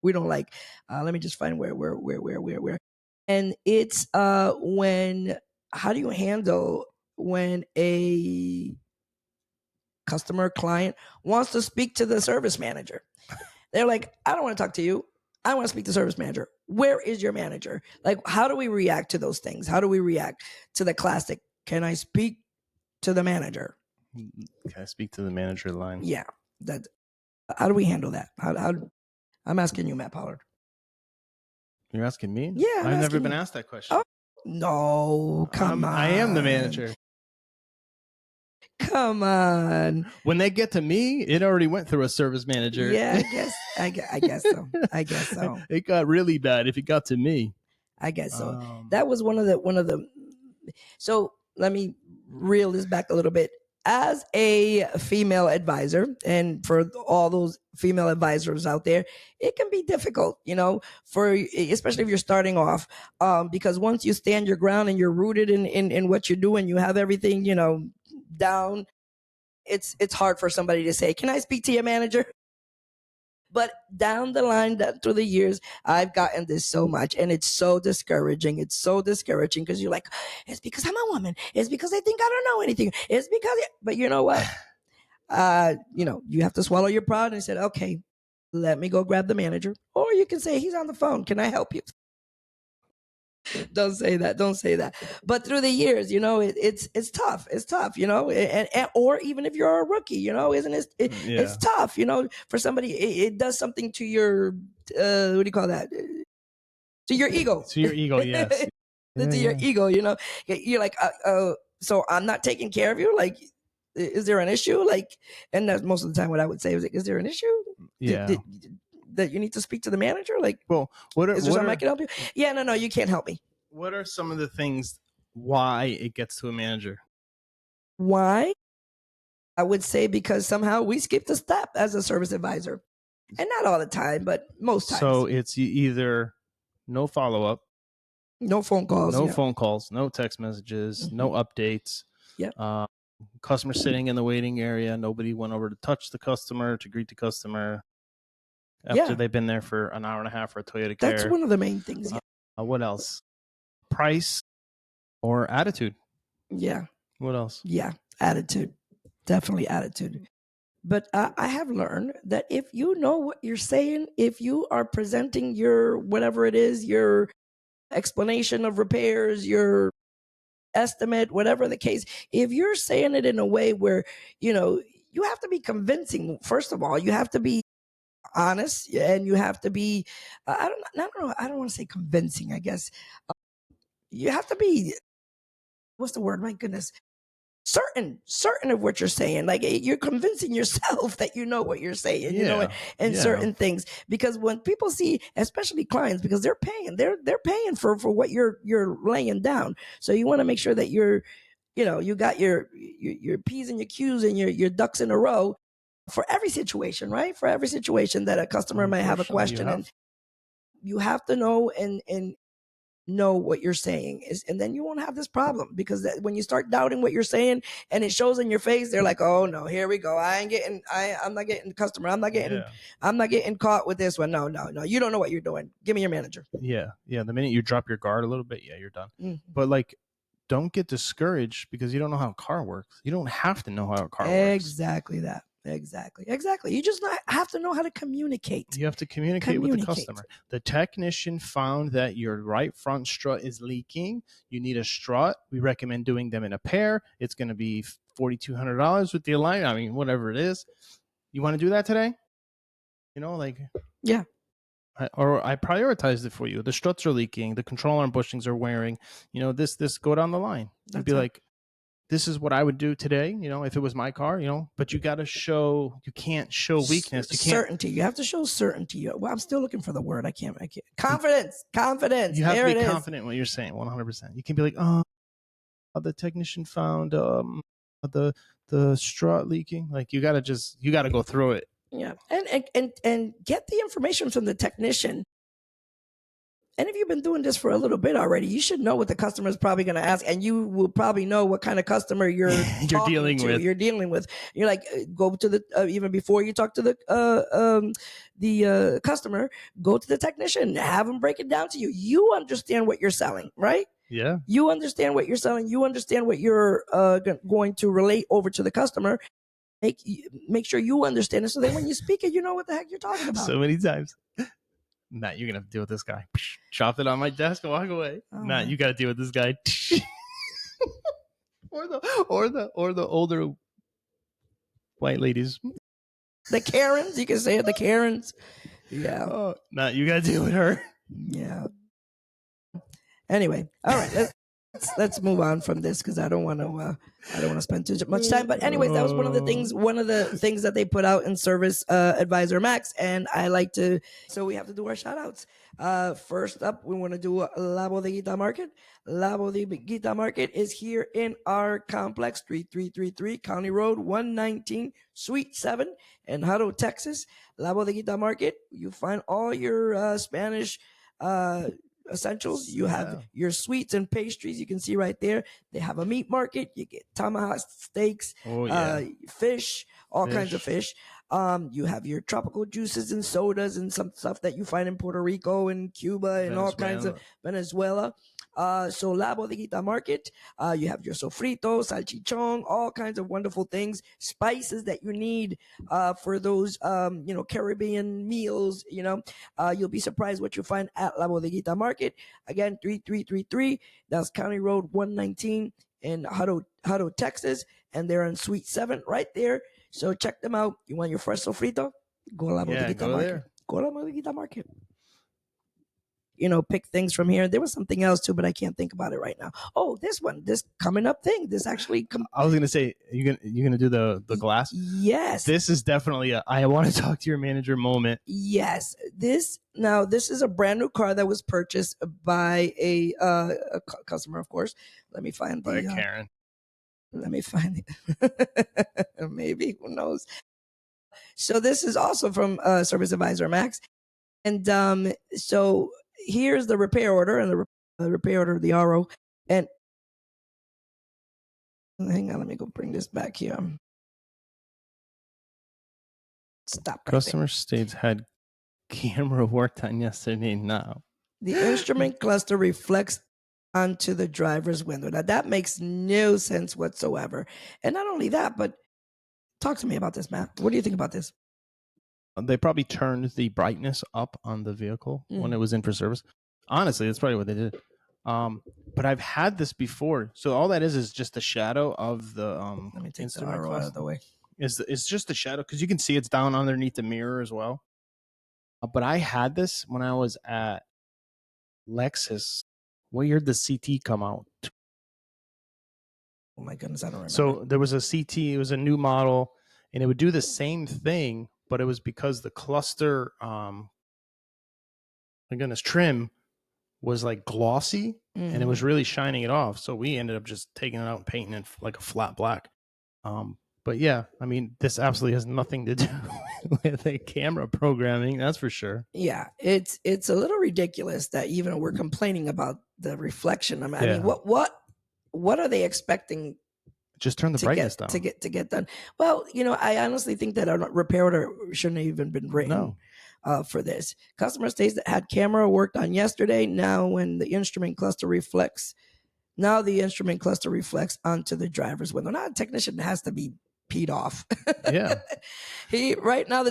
Speaker 2: We don't like. Let me just find where. And it's when, how do you handle when a customer client wants to speak to the service manager? They're like, I don't want to talk to you. I want to speak to the service manager. Where is your manager? Like, how do we react to those things? How do we react to the classic, can I speak to the manager?
Speaker 3: Can I speak to the manager line?
Speaker 2: Yeah. How do we handle that? How I'm asking you, Matt Pollard.
Speaker 3: You're asking me?
Speaker 2: Yeah.
Speaker 3: I've never been asked that question.
Speaker 2: Oh, no, come on.
Speaker 3: I am the manager.
Speaker 2: Come on.
Speaker 3: When they get to me, it already went through a service manager.
Speaker 2: Yeah, I guess so. I guess so.
Speaker 3: It got really bad if it got to me.
Speaker 2: I guess so. That was one of the. So let me reel this back a little bit. as a female advisor, and for all those female advisors out there, it can be difficult, especially if you're starting off, because once you stand your ground and you're rooted in what you're doing, you have everything, down. It's hard for somebody to say, "Can I speak to your manager?" But down the line, through the years, I've gotten this so much, and it's so discouraging. It's so discouraging because you're like, it's because I'm a woman. It's because they think I don't know anything. It's because, but you know what? You have to swallow your pride and say, okay, let me go grab the manager. Or you can say, he's on the phone. Can I help you? Don't say that. Don't say that. But through the years, it's tough. It's tough, and or even if you're a rookie, isn't it? It's tough, for somebody. It does something to your what do you call that? To your ego.
Speaker 3: To your ego, yes.
Speaker 2: To your ego, you're like, so I'm not taking care of you. Like, is there an issue? Like, and that's most of the time what I would say is there an issue?
Speaker 3: Yeah.
Speaker 2: That you need to speak to the manager? Like,
Speaker 3: well, is
Speaker 2: there something I can help you? Yeah, no, you can't help me.
Speaker 3: What are some of the things why it gets to a manager?
Speaker 2: Why? I would say because somehow we skipped a step as a service advisor. And not all the time, but most times.
Speaker 3: So it's either no follow-up,
Speaker 2: no phone calls,
Speaker 3: no text messages, no updates.
Speaker 2: Yeah.
Speaker 3: Customer sitting in the waiting area. Nobody went over to touch the customer, to greet the customer after they've been there for an hour and a half for a Toyota Care.
Speaker 2: That's one of the main things.
Speaker 3: What else? Price or attitude?
Speaker 2: Yeah.
Speaker 3: What else?
Speaker 2: Yeah, attitude. Definitely attitude. But I have learned that if you know what you're saying, if you are presenting your whatever it is, your explanation of repairs, your estimate, whatever the case, if you're saying it in a way where, you have to be convincing. First of all, you have to be honest, and you have to be, I don't want to say convincing, I guess. You have to be, what's the word? My goodness. Certain of what you're saying. Like, you're convincing yourself that you know what you're saying, and certain things. Because when people see, especially clients, because they're paying for what you're laying down. So you want to make sure that you're, you got your P's and your Q's and your ducks in a row for every situation, right? For every situation that a customer might have a question, and you have to know and know what you're saying and then you won't have this problem, because when you start doubting what you're saying and it shows in your face, they're like, oh no, here we go. I'm not getting the customer. I'm not getting caught with this one. No. You don't know what you're doing. Give me your manager.
Speaker 3: Yeah. The minute you drop your guard a little bit, you're done.
Speaker 2: Mm-hmm.
Speaker 3: But like, don't get discouraged because you don't know how a car works. You don't have to know how a car works.
Speaker 2: Exactly that. Exactly. You just have to know how to communicate.
Speaker 3: You have to communicate with the customer. The technician found that your right front strut is leaking. You need a strut. We recommend doing them in a pair. It's going to be $4,200 with the alignment. I mean, whatever it is. You want to do that today?
Speaker 2: Yeah.
Speaker 3: I prioritized it for you. The struts are leaking. The control arm bushings are wearing. This go down the line. You'd be like, this is what I would do today, if it was my car, but you got to show, you can't show weakness. You can't.
Speaker 2: Certainty. You have to show certainty. Well, I'm still looking for the word. I can't. Confidence.
Speaker 3: You have to be confident in what you're saying. 100%. You can be like, oh, the technician found the strut leaking. Like, you got to go through it.
Speaker 2: Yeah. And get the information from the technician. And if you've been doing this for a little bit already, you should know what the customer is probably going to ask, and you will probably know what kind of customer you're dealing with. You're like, go to the even before you talk to the customer, go to the technician, have them break it down to you. You understand what you're selling, right?
Speaker 3: Yeah.
Speaker 2: You understand what you're selling. You understand what you're going to relate over to the customer. Make sure you understand it, so that when you speak it, you know what the heck you're talking about.
Speaker 3: So many times. Matt, you're gonna have to deal with this guy. Drop it on my desk and walk away. Oh, Matt, you gotta deal with this guy. or the older white ladies.
Speaker 2: The Karens, you can say it, the Karens. Yeah.
Speaker 3: Oh, Matt, you gotta deal with her.
Speaker 2: Yeah. Anyway, all right. let's move on from this because I don't want to spend too much time. But anyways, that was one of the things that they put out in Service Advisor Max, and I like to. So we have to do our shout outs. First up, we want to do La Bodeguita Market. La Bodeguita Market is here in our complex, 3333 County Road 119, Suite 7 in Hutto, Texas. La Bodeguita Market, you find all your Spanish essentials. You have your sweets and pastries. You can see right there. They have a meat market. You get tomahawk steaks, fish, all kinds of fish. You have your tropical juices and sodas and some stuff that you find in Puerto Rico and Cuba and all kinds of Venezuela. So La Bodeguita Market, you have your sofrito, salchichon, all kinds of wonderful things, spices that you need for those Caribbean meals. You'll be surprised what you find at La Bodeguita Market. Again, 3333, that's County Road 119 in Hutto, Texas, and they're in Suite 7 right there. So check them out. You want your fresh sofrito? Go to La Bodeguita Market. There. Go to La Bodeguita Market. Pick things from here. There was something else too, but I can't think about it right now. Oh, this coming up thing. This actually.
Speaker 3: I was gonna say you gonna do the glass.
Speaker 2: Yes.
Speaker 3: This is definitely I want to talk to your manager moment.
Speaker 2: Yes. This is a brand new car that was purchased by a customer, of course. Let me find
Speaker 3: by Karen.
Speaker 2: Let me find it. Maybe, who knows? So this is also from Service Advisor Max, and so. Here's the repair order and the repair order of the RO. And hang on, let me go bring this back here. Stop.
Speaker 3: Customer states had camera worked on yesterday now.
Speaker 2: The instrument cluster reflects onto the driver's window. Now that makes no sense whatsoever. And not only that, but talk to me about this, Matt. What do you think about this?
Speaker 3: They probably turned the brightness up on the vehicle when it was in for service. Honestly, that's probably what they did. But I've had this before. So all that is just the shadow of the
Speaker 2: Let me take the RO out of the way.
Speaker 3: It's just the shadow because you can see it's down underneath the mirror as well. But I had this when I was at Lexus. What year did the CT come out?
Speaker 2: Oh my goodness, I don't remember.
Speaker 3: So there was a CT. It was a new model, and it would do the same thing. But it was because the cluster, trim was like glossy and it was really shining it off. So we ended up just taking it out and painting it like a flat black. But yeah, I mean, this absolutely has nothing to do with a camera programming. That's for sure.
Speaker 2: Yeah, it's a little ridiculous that even we're complaining about the reflection. I mean, what are they expecting?
Speaker 3: Just turn the brightness down
Speaker 2: to get done. Well, I honestly think that a repair order shouldn't have even been written for this. Customer states that had camera worked on yesterday. Now, when the instrument cluster reflects, onto the driver's window. Now, the technician has to be peed off.
Speaker 3: Yeah.
Speaker 2: The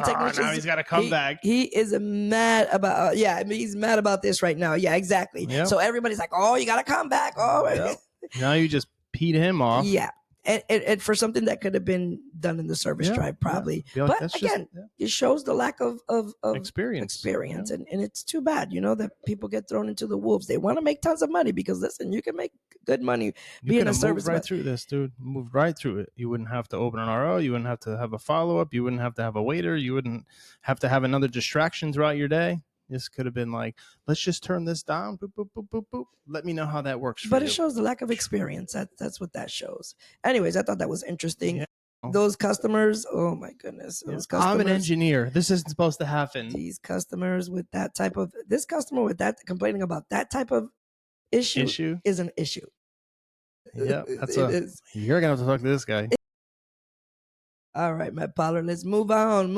Speaker 2: technician.
Speaker 3: Now he's got to come back.
Speaker 2: He is mad about. He's mad about this right now. Yeah, exactly. Yep. So everybody's like, "Oh, you got to come back." Oh,
Speaker 3: yep. Now you just peed him off.
Speaker 2: Yeah. And for something that could have been done in the service drive, probably. Yeah. But again, it shows the lack of experience. Yeah. And it's too bad, that people get thrown into the wolves. They want to make tons of money because, listen, you can make good money being a service.
Speaker 3: Right through this, dude. Moved right through it. You wouldn't have to open an RO. You wouldn't have to have a follow-up. You wouldn't have to have a waiter. You wouldn't have to have another distraction throughout your day. This could have been like, let's just turn this down. Boop, boop, boop, boop, boop. Let me know how that works for you.
Speaker 2: But it shows the lack of experience. That's what that shows. Anyways, I thought that was interesting. Yeah. Those customers, oh my goodness.
Speaker 3: I'm an engineer. This isn't supposed to happen.
Speaker 2: These customers with that type of, complaining about that type of issue is an issue.
Speaker 3: Yeah, you're going to have to talk to this guy.
Speaker 2: All right, Matt Pollard, let's move on.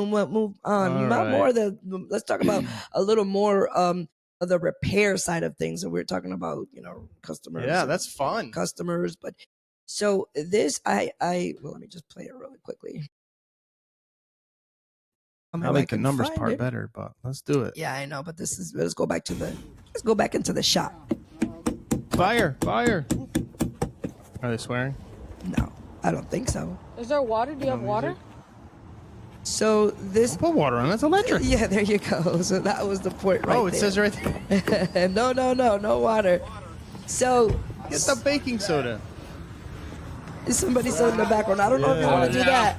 Speaker 2: Let's talk about a little more of the repair side of things. And we're talking about, customers.
Speaker 3: Yeah, that's fun.
Speaker 2: Customers. But so this, let me just play it really quickly.
Speaker 3: I like the numbers part better, but let's do it.
Speaker 2: Yeah, I know. But let's go back into the shop.
Speaker 3: Fire. Are they swearing?
Speaker 2: No, I don't think so.
Speaker 4: Is there water? Do you have water?
Speaker 2: So this...
Speaker 3: I'll put water on. That's electric.
Speaker 2: Yeah, there you go. So that was the point right there.
Speaker 3: Oh, it says right there.
Speaker 2: No water. So
Speaker 3: Get the baking soda.
Speaker 2: Somebody said in the background. I don't know if you want to do that.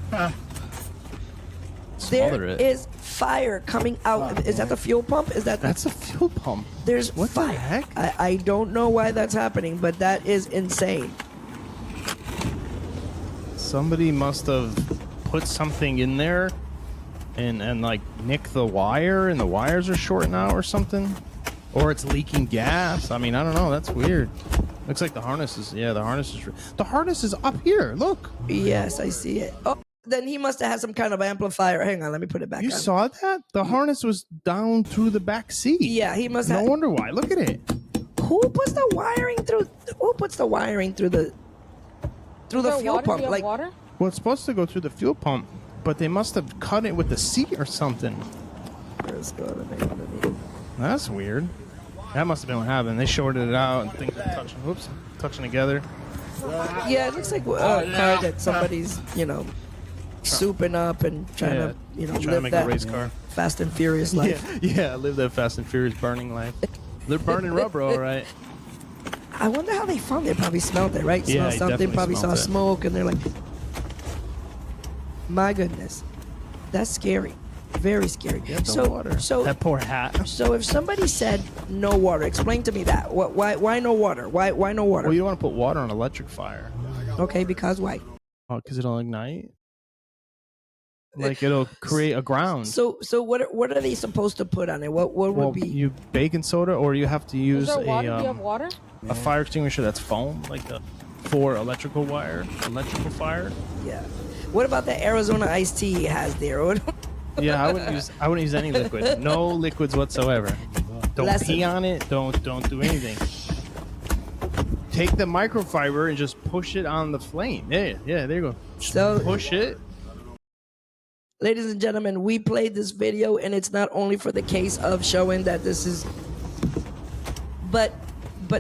Speaker 3: Smother
Speaker 2: There
Speaker 3: it.
Speaker 2: is fire coming out. Is that the fuel pump?
Speaker 3: That's a fuel pump.
Speaker 2: There's
Speaker 3: What
Speaker 2: fire.
Speaker 3: the heck?
Speaker 2: I don't know why that's happening, but that is insane.
Speaker 3: Somebody must have put something in there and like nick the wire, and the wires are short now or something. Or it's leaking gas. I mean, I don't know. That's weird. Looks like the harness is, the harness is up here. Look.
Speaker 2: Yes, I see it. Oh, then he must have had some kind of amplifier. Hang on, let me put it back
Speaker 3: You
Speaker 2: on.
Speaker 3: saw that? The harness was down through the back seat.
Speaker 2: Yeah, he must
Speaker 3: No
Speaker 2: have.
Speaker 3: wonder why. Look at it.
Speaker 2: Who puts the wiring through? Who puts the wiring through the fuel pump? Like
Speaker 4: water?
Speaker 3: Well, it's supposed to go through the fuel pump, but they must have cut it with the seat or something.
Speaker 2: let's go to the-
Speaker 3: That's weird. That must have been what happened. They shorted it out and things were touching together.
Speaker 2: Yeah, it looks like a car that somebody's souping up and trying to
Speaker 3: trying to
Speaker 2: live
Speaker 3: make
Speaker 2: that
Speaker 3: a race car.
Speaker 2: Fast and Furious life.
Speaker 3: Live that Fast and Furious burning life. They're burning rubber, all right.
Speaker 2: I wonder how they found it. Probably smelled it, right?
Speaker 3: Yeah,
Speaker 2: Smelled
Speaker 3: he
Speaker 2: something.
Speaker 3: definitely
Speaker 2: Probably saw
Speaker 3: smelled it.
Speaker 2: smoke, and they're like, "My goodness, that's scary, very scary."
Speaker 3: The water.
Speaker 2: So
Speaker 3: That poor hat.
Speaker 2: So if somebody said no water, explain to me that. Why no water? Why no water?
Speaker 3: Well, you don't want to put water on electric fire.
Speaker 2: Okay, because why?
Speaker 3: Oh, because it'll ignite. Like it'll create a ground.
Speaker 2: So what are they supposed to put on it? What
Speaker 3: well,
Speaker 2: would be?
Speaker 3: you baking soda, or you have to use
Speaker 4: Is there water? Do you
Speaker 3: a
Speaker 4: have water?
Speaker 3: fire extinguisher that's foam, like for electrical fire.
Speaker 2: Yeah. What about the Arizona iced tea he has there?
Speaker 3: Yeah, I wouldn't use any liquid. No liquids whatsoever. Don't
Speaker 2: Lesson.
Speaker 3: pee on it. Don't do anything. Take the microfiber and just push it on the flame. Yeah, there you go.
Speaker 2: So-
Speaker 3: push it.
Speaker 2: Ladies and gentlemen, we played this video, and it's not only for the case of showing that this is, but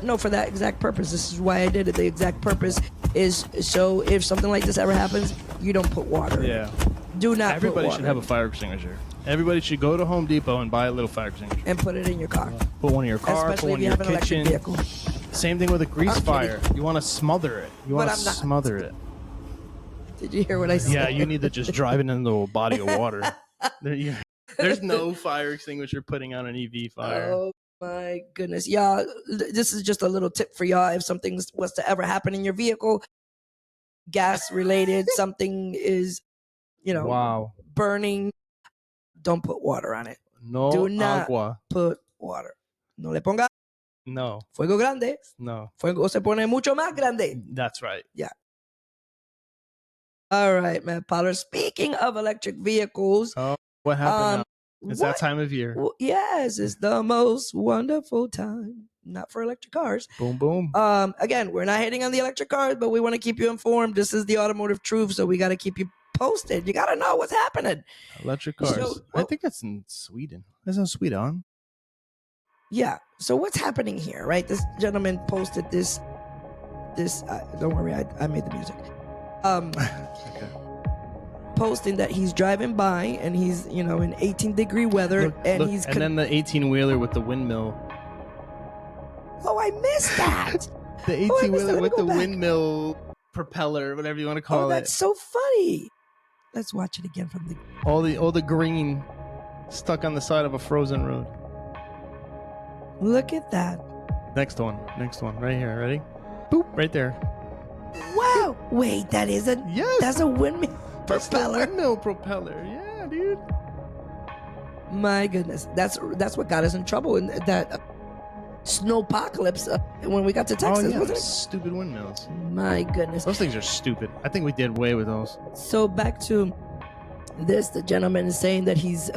Speaker 2: no, for that exact purpose. This is why I did it. The exact purpose is so if something like this ever happens, you don't put water in
Speaker 3: Yeah.
Speaker 2: it. Do not
Speaker 3: Everybody
Speaker 2: put water
Speaker 3: should have a fire extinguisher. Everybody should go to Home Depot and buy a little fire extinguisher.
Speaker 2: and put it in your car.
Speaker 3: Put one in your car,
Speaker 2: Especially
Speaker 3: put
Speaker 2: if
Speaker 3: one
Speaker 2: you
Speaker 3: in
Speaker 2: have
Speaker 3: your
Speaker 2: an electric
Speaker 3: kitchen.
Speaker 2: vehicle.
Speaker 3: Same thing with a grease
Speaker 2: I'm
Speaker 3: fire.
Speaker 2: kidding.
Speaker 3: You want to smother it. You want to
Speaker 2: I'm not.
Speaker 3: smother it.
Speaker 2: Did you hear what I said?
Speaker 3: Yeah, you need to just drive it into a body of water. There's no fire extinguisher putting out an EV fire.
Speaker 2: Oh my goodness. Y'all, this is just a little tip for y'all. If something was to ever happen in your vehicle, gas related, something is,
Speaker 3: Wow.
Speaker 2: burning, don't put water on it.
Speaker 3: No
Speaker 2: Do not
Speaker 3: agua.
Speaker 2: put water. No le ponga
Speaker 3: No.
Speaker 2: fuego grande.
Speaker 3: No.
Speaker 2: Fuego se pone mucho más grande.
Speaker 3: That's right.
Speaker 2: All right, Matt Pollard. Speaking of electric vehicles,
Speaker 3: Oh, what happened now? It's that
Speaker 2: what-
Speaker 3: time of year.
Speaker 2: Yes, it's the most wonderful time. Not for electric cars.
Speaker 3: Boom, boom.
Speaker 2: Again, we're not hating on the electric cars, but we want to keep you informed. This is the Automotive Truth, so we got to keep you posted. You got to know what's happening.
Speaker 3: Electric cars.
Speaker 2: so-
Speaker 3: I think that's in Sweden. That's in Sweden.
Speaker 2: Yeah. So what's happening here, right? This gentleman posted this. Don't worry, I made the music.
Speaker 3: Okay.
Speaker 2: Posting that he's driving by and he's in 18-degree weather and
Speaker 3: Look,
Speaker 2: he's.
Speaker 3: and then the 18-wheeler with the windmill.
Speaker 2: Oh, I missed that.
Speaker 3: The
Speaker 2: I missed that.
Speaker 3: 18-wheeler
Speaker 2: Let me
Speaker 3: with
Speaker 2: go
Speaker 3: the
Speaker 2: back.
Speaker 3: windmill propeller, whatever you want to call
Speaker 2: Oh,
Speaker 3: it.
Speaker 2: that's so funny. Let's watch it again from the.
Speaker 3: All the green stuck on the side of a frozen road.
Speaker 2: Look at that.
Speaker 3: Next one, right here. Ready? Boop, right there.
Speaker 2: Wow. Wait, that is a.
Speaker 3: Yes,
Speaker 2: That's a windmill
Speaker 3: that's the
Speaker 2: propeller.
Speaker 3: windmill propeller. Yeah, dude.
Speaker 2: My goodness, that's what got us in trouble in that snowpocalypse when we got to Texas,
Speaker 3: Oh yeah,
Speaker 2: wasn't
Speaker 3: those stupid windmills.
Speaker 2: it? My goodness.
Speaker 3: Those things are stupid. I think we did away with those.
Speaker 2: So back to this, the gentleman is saying that he's,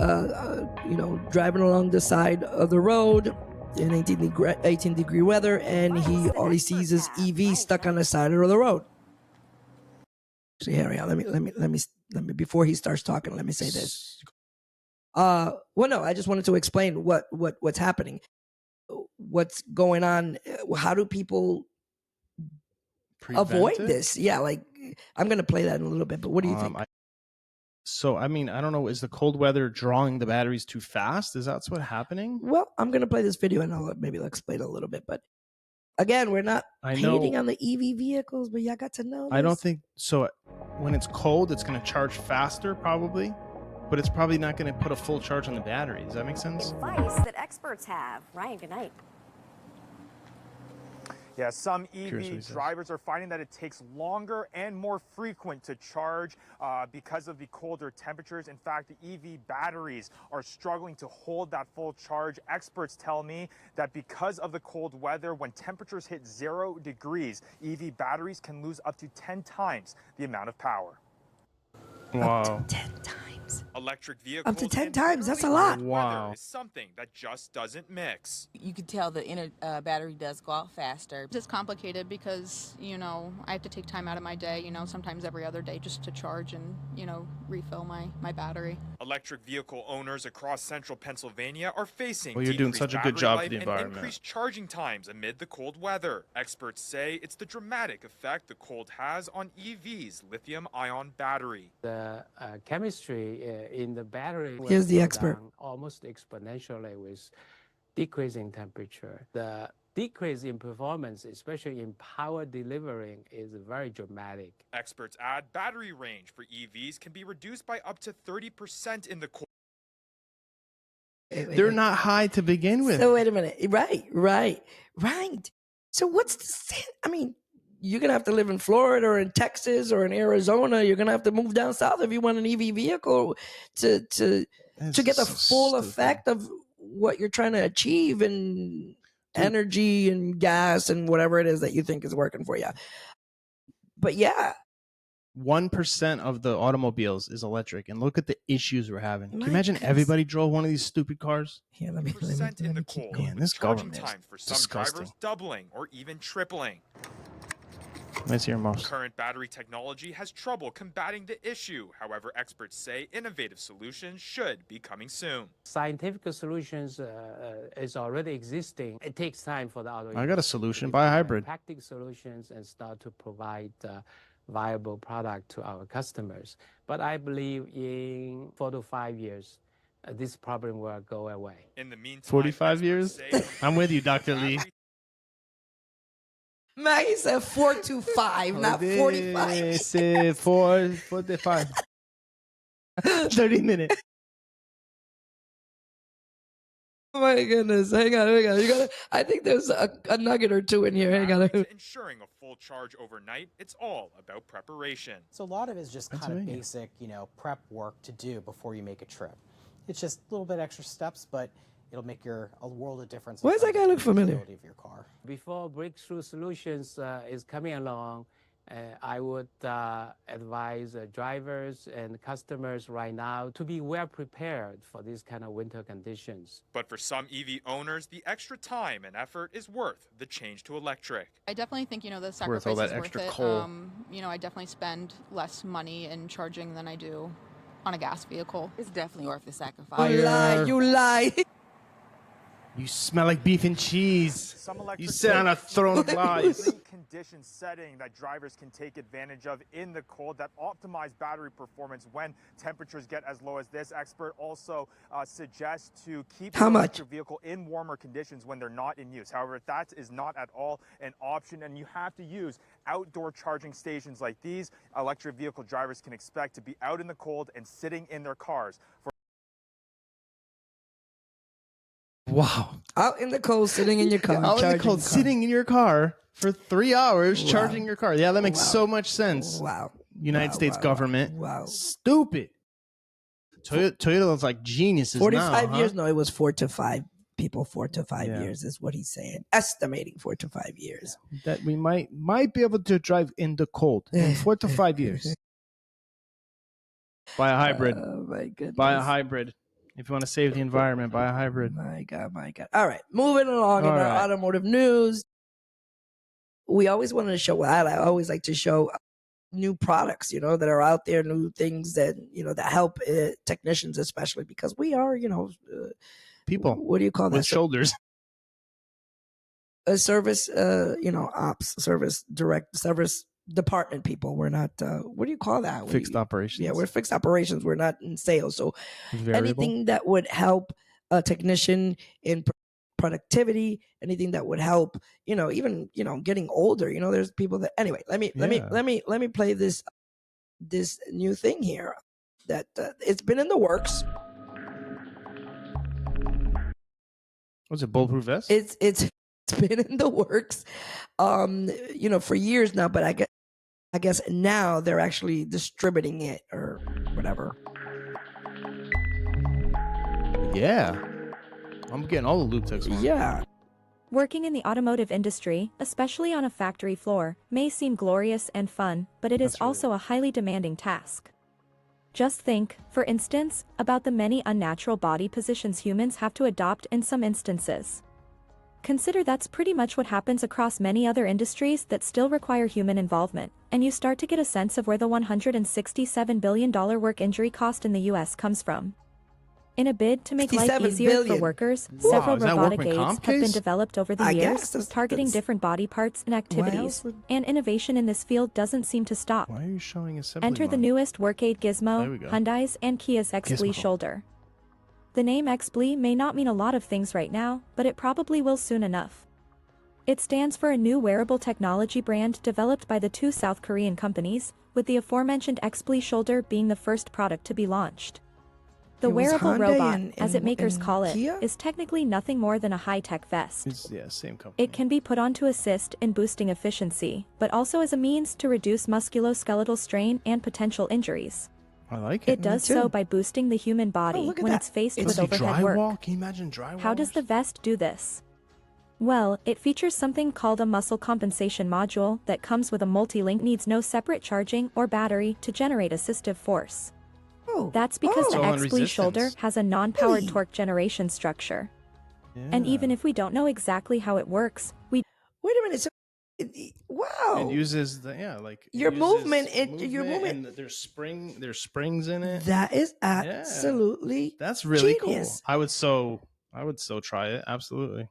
Speaker 2: driving along the side of the road in 18-degree weather, and all he sees is EV stuck on the side of the road. So Harry, let me before he starts talking, let me say this. Well, no, I just wanted to explain what's happening, what's going on. How do people avoid
Speaker 3: Prevent it?
Speaker 2: this? Yeah, like I'm gonna play that in a little bit. But what do you think?
Speaker 3: I don't know. Is the cold weather drawing the batteries too fast? Is that what's happening?
Speaker 2: Well, I'm gonna play this video and I'll explain a little bit. But Again, we're not hating on the EV vehicles, but y'all got to know this.
Speaker 3: I don't think so. When it's cold, it's going to charge faster, probably, but it's probably not going to put a full charge on the battery. Does that make sense?
Speaker 4: Advice that experts have. Ryan, good night.
Speaker 5: Yeah, some EV drivers are finding that it takes longer and more frequent to charge because of the colder temperatures. In fact, the EV batteries are struggling to hold that full charge. Experts tell me that because of the cold weather, when temperatures hit 0 degrees, EV batteries can lose up to 10 times the amount of power.
Speaker 3: Wow.
Speaker 2: Up to 10 times.
Speaker 5: Electric vehicles
Speaker 2: up to 10 times. That's a lot.
Speaker 3: Wow.
Speaker 5: Is something that just doesn't mix.
Speaker 6: You can tell the inner battery does go out faster.
Speaker 7: It's complicated because, I have to take time out of my day, sometimes every other day just to charge and, refill my battery.
Speaker 5: Electric vehicle owners across central Pennsylvania are facing
Speaker 3: Well, you're doing such a good job for the environment.
Speaker 5: Increased charging times amid the cold weather. Experts say it's the dramatic effect the cold has on EVs' lithium-ion battery.
Speaker 8: The chemistry in the battery
Speaker 2: Here's the expert.
Speaker 8: Almost exponentially with decreasing temperature. The decrease in performance, especially in power delivering, is very dramatic.
Speaker 5: Experts add battery range for EVs can be reduced by up to 30% in the cold.
Speaker 3: They're not high to begin with.
Speaker 2: So wait a minute. Right. So what's the sense? I mean, you're going to have to live in Florida or in Texas or in Arizona. You're going to have to move down south if you want an EV vehicle to get the full effect of what you're trying to achieve in energy and gas and whatever it is that you think is working for you. But yeah.
Speaker 3: 1% of the automobiles is electric, and look at the issues we're having. Can you imagine everybody drove one of these stupid cars?
Speaker 2: Here, let me
Speaker 5: keep
Speaker 3: going. Man, this government is
Speaker 5: time for some
Speaker 3: disgusting.
Speaker 5: Drivers doubling or even tripling.
Speaker 3: Let's hear most.
Speaker 5: Current battery technology has trouble combating the issue. However, experts say innovative solutions should be coming soon.
Speaker 8: Scientific solutions is already existing. It takes time for the auto.
Speaker 3: I got a solution. Buy a hybrid.
Speaker 8: Practical solutions and start to provide viable product to our customers. But I believe in 4 to 5 years, this problem will go away.
Speaker 5: In the meantime,
Speaker 3: 45 years? I'm with you, Dr. Lee.
Speaker 2: Maggie said 4 to 5, not 45.
Speaker 3: Say 45. 30 minutes.
Speaker 2: Oh my goodness. Hang on. I think there's a nugget or two in here. Hang on.
Speaker 5: Ensuring a full charge overnight, it's all about preparation.
Speaker 9: So a lot of it is just kind of basic, prep work to do before you make a trip. It's just a little bit extra steps, but it'll make a world of difference.
Speaker 2: Why does that guy look familiar?
Speaker 9: Of your car.
Speaker 8: Before breakthrough solutions is coming along, I would advise drivers and customers right now to be well prepared for these kind of winter conditions.
Speaker 5: But for some EV owners, the extra time and effort is worth the change to electric.
Speaker 7: I definitely think, the sacrifice
Speaker 3: Worth all that
Speaker 7: is
Speaker 3: extra
Speaker 7: worth it.
Speaker 3: coal.
Speaker 7: I definitely spend less money in charging than I do on a gas vehicle.
Speaker 6: It's definitely worth the sacrifice.
Speaker 2: You lie.
Speaker 3: You smell like beef and cheese. You sit on a throne of lies.
Speaker 5: Condition setting that drivers can take advantage of in the cold that optimize battery performance when temperatures get as low as this. Expert also suggests to keep the electric vehicle in warmer conditions when they're not in use. However, that is not at all an option, and you have to use outdoor charging stations like these. Electric vehicle drivers can expect to be out in the cold and sitting in their cars for
Speaker 3: Wow.
Speaker 2: Out in the cold, sitting in your car.
Speaker 3: Out in the cold, sitting in your car for 3 hours, charging your car. Yeah, that makes so much sense.
Speaker 2: Wow.
Speaker 3: United States government.
Speaker 2: Wow.
Speaker 3: Stupid. Toyota looks like geniuses
Speaker 2: 45
Speaker 3: now,
Speaker 2: years? No, it was 4 to 5 people. 4 to 5
Speaker 3: Yeah.
Speaker 2: years is what he's saying. Estimating 4 to 5 years.
Speaker 3: That we might be able to drive in the cold in 4 to 5 years. Buy a hybrid.
Speaker 2: Oh, my goodness.
Speaker 3: Buy a hybrid. If you want to save the environment, buy a hybrid.
Speaker 2: My God. All right. Moving along in our automotive news. We always wanted to show, I always like to show new products, that are out there, new things that, that help technicians, especially because we are,
Speaker 3: people.
Speaker 2: What do you call that?
Speaker 3: With shoulders.
Speaker 2: A service, ops, service department people. We're not, what do you call that?
Speaker 3: Fixed operations.
Speaker 2: Yeah, we're fixed operations. We're not in sales. So
Speaker 3: Variable.
Speaker 2: anything that would help a technician in productivity, anything that would help, even, getting older, there's people that, anyway, let me play this new thing here that it's been in the works.
Speaker 3: Was it bulletproof vest?
Speaker 2: It's been in the works, for years now, but I guess now they're actually distributing it or whatever.
Speaker 3: Yeah. I'm getting all the lube techs.
Speaker 2: Yeah.
Speaker 10: Working in the automotive industry, especially on a factory floor, may seem glorious and fun, but it is also a highly demanding task. Just think, for instance, about the many unnatural body positions humans have to adopt in some instances. Consider that's pretty much what happens across many other industries that still require human involvement, and you start to get a sense of where the $167 billion work injury cost in the US comes from. In a bid to make life easier for workers, several robotic aids have been developed over the years, targeting different body parts and activities, and innovation in this field doesn't seem to stop.
Speaker 3: Why are you showing assembly
Speaker 10: Enter the
Speaker 3: line?
Speaker 10: newest work aid gizmo, Hyundai's and Kia's X-Blee shoulder. The name X-Blee may not mean a lot of things right now, but it probably will soon enough. It stands for a new wearable technology brand developed by the two South Korean companies, with the aforementioned X-Blee shoulder being the first product to be launched. The wearable robot, as its makers call it, is technically nothing more than a high-tech vest.
Speaker 3: Same company.
Speaker 10: It can be put on to assist in boosting efficiency, but also as a means to reduce musculoskeletal strain and potential injuries.
Speaker 3: I like it.
Speaker 10: It does so by boosting the human body when it's faced with overhead work.
Speaker 3: Can you imagine drywall?
Speaker 10: How does the vest do this? Well, it features something called a muscle compensation module that comes with a multi-link, needs no separate charging or battery to generate assistive force. That's because the X-Blee shoulder has a non-powered torque generation structure. Yeah. And even if we don't know exactly how it works,
Speaker 2: wait a minute. So, wow.
Speaker 3: It uses
Speaker 2: your movement. Your movement.
Speaker 3: And there's springs in it.
Speaker 2: That is absolutely
Speaker 3: that's really
Speaker 2: genius.
Speaker 3: Cool. I would so try it. Absolutely.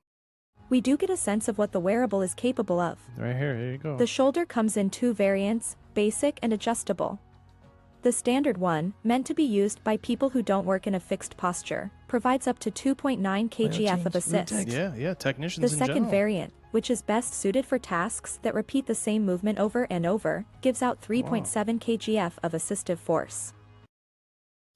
Speaker 10: We do get a sense of what the wearable is capable of.
Speaker 3: Right here you go.
Speaker 10: The shoulder comes in two variants, basic and adjustable. The standard one, meant to be used by people who don't work in a fixed posture, provides up to 2.9 kgf of assist.
Speaker 3: Yeah, technicians
Speaker 10: The second variant, which is best suited for tasks that repeat the same movement over and over, gives out 3.7 kgf of assistive force.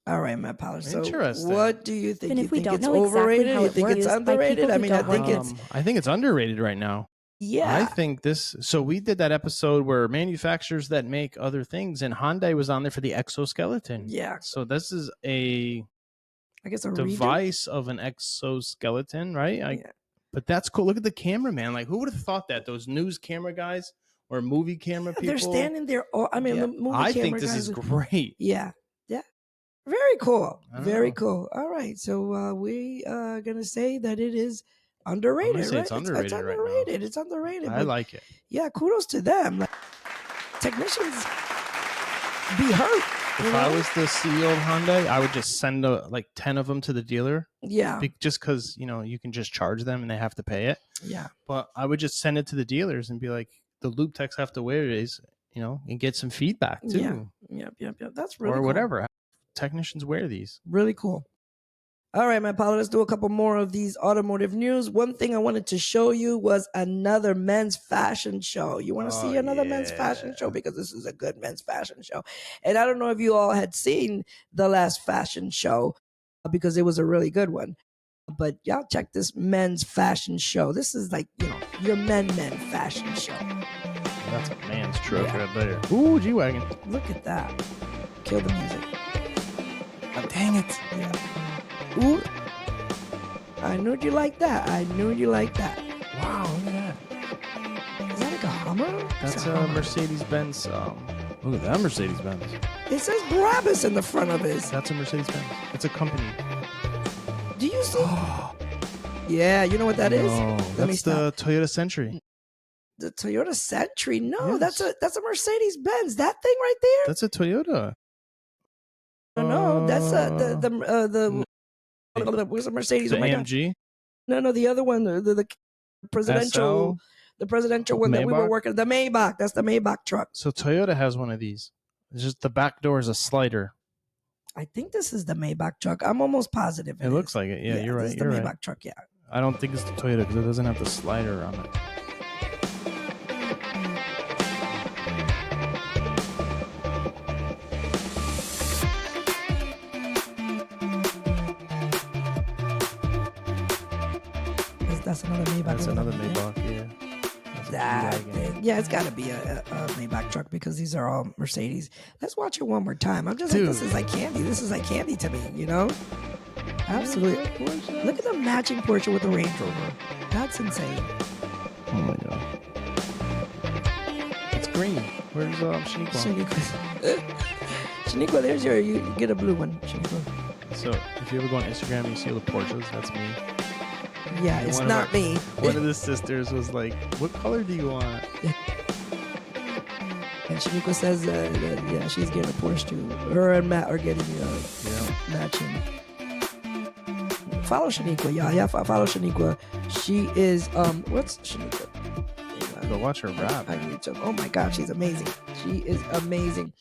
Speaker 2: All right, Matt Pollard. So
Speaker 3: interesting.
Speaker 2: What do you think?
Speaker 10: And
Speaker 2: you
Speaker 10: if we
Speaker 2: think
Speaker 10: don't
Speaker 2: it's
Speaker 10: know
Speaker 2: overrated?
Speaker 10: exactly how
Speaker 2: You
Speaker 10: it
Speaker 2: think it's
Speaker 10: works
Speaker 2: underrated? I mean, I
Speaker 3: think it's underrated right now.
Speaker 2: Yeah.
Speaker 3: I think this. So we did that episode where manufacturers that make other things, and Hyundai was on there for the exoskeleton.
Speaker 2: Yeah.
Speaker 3: So this is
Speaker 2: I guess a
Speaker 3: device of an exoskeleton, right? But that's cool. Look at the cameraman. Like, who would have thought that? Those news camera guys or movie camera people.
Speaker 2: They're standing there. The movie
Speaker 3: I
Speaker 2: camera
Speaker 3: think this
Speaker 2: guys
Speaker 3: is great.
Speaker 2: Yeah. Very cool. Very cool. All right. So we are gonna say that it is underrated.
Speaker 3: Right?
Speaker 2: It's underrated. It's underrated.
Speaker 3: I like it.
Speaker 2: Yeah, kudos to them. Like, technicians be hurt.
Speaker 3: If I was the CEO of Hyundai, I would just send 10 of them to the dealer.
Speaker 2: Yeah.
Speaker 3: Just because, you can just charge them and they have to pay it.
Speaker 2: Yeah.
Speaker 3: But I would just send it to the dealers and be like, the lube techs have to wear these, and get some feedback too.
Speaker 2: Yeah. That's really
Speaker 3: cool.
Speaker 2: Or
Speaker 3: whatever. Technicians wear these.
Speaker 2: Really cool. All right, Matt Pollard, let's do a couple more of these automotive news. One thing I wanted to show you was another men's fashion show. You want to see another men's fashion show? Because this is a good men's fashion show. And I don't know if you all had seen the last fashion show because it was a really good one. But y'all check this men's fashion show. This is like, your men fashion show.
Speaker 3: That's a man's truck right there. Ooh, G-Wagon.
Speaker 2: Look at that. Kill the music.
Speaker 3: Oh, dang it.
Speaker 2: Yeah. Ooh. I knew you like that.
Speaker 3: Wow, look at that.
Speaker 2: Is that like a Hummer?
Speaker 3: That's a Mercedes-Benz. Look at that Mercedes-Benz.
Speaker 2: It says Brabus in the front of it.
Speaker 3: That's a Mercedes-Benz. It's a company.
Speaker 2: Do you see? Yeah, you know what that is?
Speaker 3: That's the Toyota Century.
Speaker 2: The Toyota Century? No,
Speaker 3: Yes.
Speaker 2: that's a Mercedes-Benz. That thing right there?
Speaker 3: That's a Toyota.
Speaker 2: No, that's the what's the Mercedes?
Speaker 3: The
Speaker 2: oh my
Speaker 3: AMG?
Speaker 2: God. No, the other one, the presidential, the presidential one that we were
Speaker 3: Maybach?
Speaker 2: working. The Maybach. That's the Maybach truck.
Speaker 3: So Toyota has one of these. It's just the back door is a slider.
Speaker 2: I think this is the Maybach truck. I'm almost positive.
Speaker 3: It looks like it. Yeah, you're right.
Speaker 2: This is the Maybach truck. Yeah.
Speaker 3: I don't think it's the Toyota because it doesn't have the slider on it.
Speaker 2: That's another Maybach.
Speaker 3: That's another Maybach, yeah.
Speaker 2: Yeah, it's got to be a Maybach truck because these are all Mercedes. Let's watch it one more time. I'm just like, this is like candy. This is like candy to me, you know? Absolutely. Look at the matching Porsche with the Range Rover. That's insane.
Speaker 3: Oh my god. It's green. Where's Shaniqua?
Speaker 2: Shaniqua, there's you get a blue one, Shaniqua.
Speaker 3: So if you ever go on Instagram and you see all the Porsches, that's me.
Speaker 2: Yeah, it's not me.
Speaker 3: One of the sisters was like, what color do you want?
Speaker 2: And Shaniqua says yeah, she's getting a Porsche too. Her and Matt are getting matching. Follow Shaniqua, y'all. Yeah, follow Shaniqua. She is what's Shaniqua?
Speaker 3: Go watch her rap.
Speaker 2: On YouTube. Oh my god, she's amazing. She is amazing.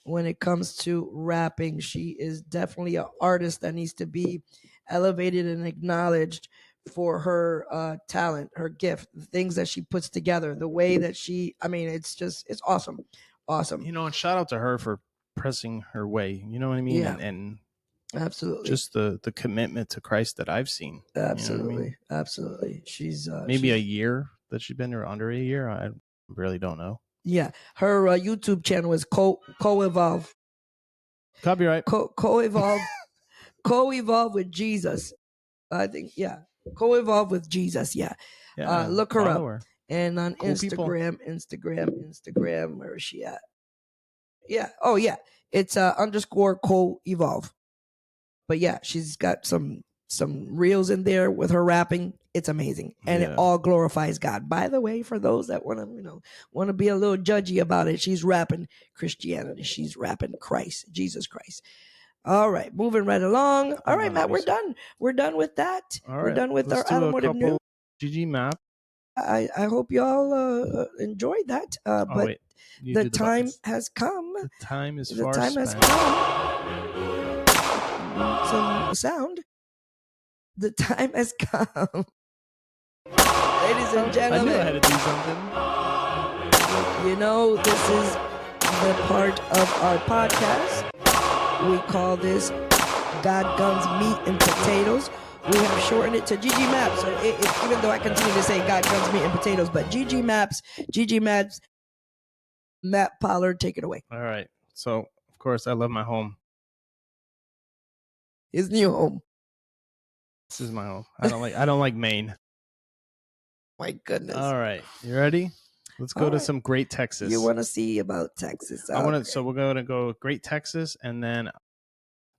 Speaker 2: When it comes to rapping, she is definitely an artist that needs to be elevated and acknowledged for her talent, her gift, the things that she puts together, the way that it's awesome. Awesome.
Speaker 3: You know, and shout out to her for pressing her way. You know what I mean?
Speaker 2: Yeah.
Speaker 3: And
Speaker 2: absolutely.
Speaker 3: Just the commitment to Christ that I've seen.
Speaker 2: Absolutely.
Speaker 3: You know what I mean?
Speaker 2: Absolutely. She's
Speaker 3: maybe a year that she's been there, under a year. I really don't know.
Speaker 2: Yeah. Her YouTube channel is Co-Evolve.
Speaker 3: Copyright.
Speaker 2: Co-Evolve. Co-Evolve with Jesus. I think, yeah. Co-Evolve with Jesus, yeah. Look her up.
Speaker 3: Her.
Speaker 2: And on
Speaker 3: cool
Speaker 2: Instagram, where is she at? Yeah. Oh, yeah. It's _ Co-Evolve. But yeah, she's got some reels in there with her rapping. It's amazing, and it all glorifies God. By the way, for those that want to be a little judgy about it, she's rapping Christianity. She's rapping Christ, Jesus Christ. All right, moving right along. All right, Matt, we're done. We're done with that. We're done with our automotive news.
Speaker 3: GG map.
Speaker 2: I hope y'all enjoyed that. But the time has come.
Speaker 3: The time is
Speaker 2: the
Speaker 3: far
Speaker 2: time
Speaker 3: spent.
Speaker 2: has come. Some sound. The time has come. Ladies and gentlemen.
Speaker 3: I knew I had to do something.
Speaker 2: You know, this is the part of our podcast. We call this God Guns, Meat, and Potatoes. We have shortened it to GG Maps. So even though I continue to say God Guns, Meat, and Potatoes, but GG Maps, Matt Pollard, take it away.
Speaker 3: All right. So, of course, I love my home.
Speaker 2: His new home.
Speaker 3: This is my home. I don't like Maine.
Speaker 2: My goodness.
Speaker 3: All right. You ready? Let's go to some Great Texas.
Speaker 2: You want to see about Texas?
Speaker 3: So we're going to go Great Texas, and then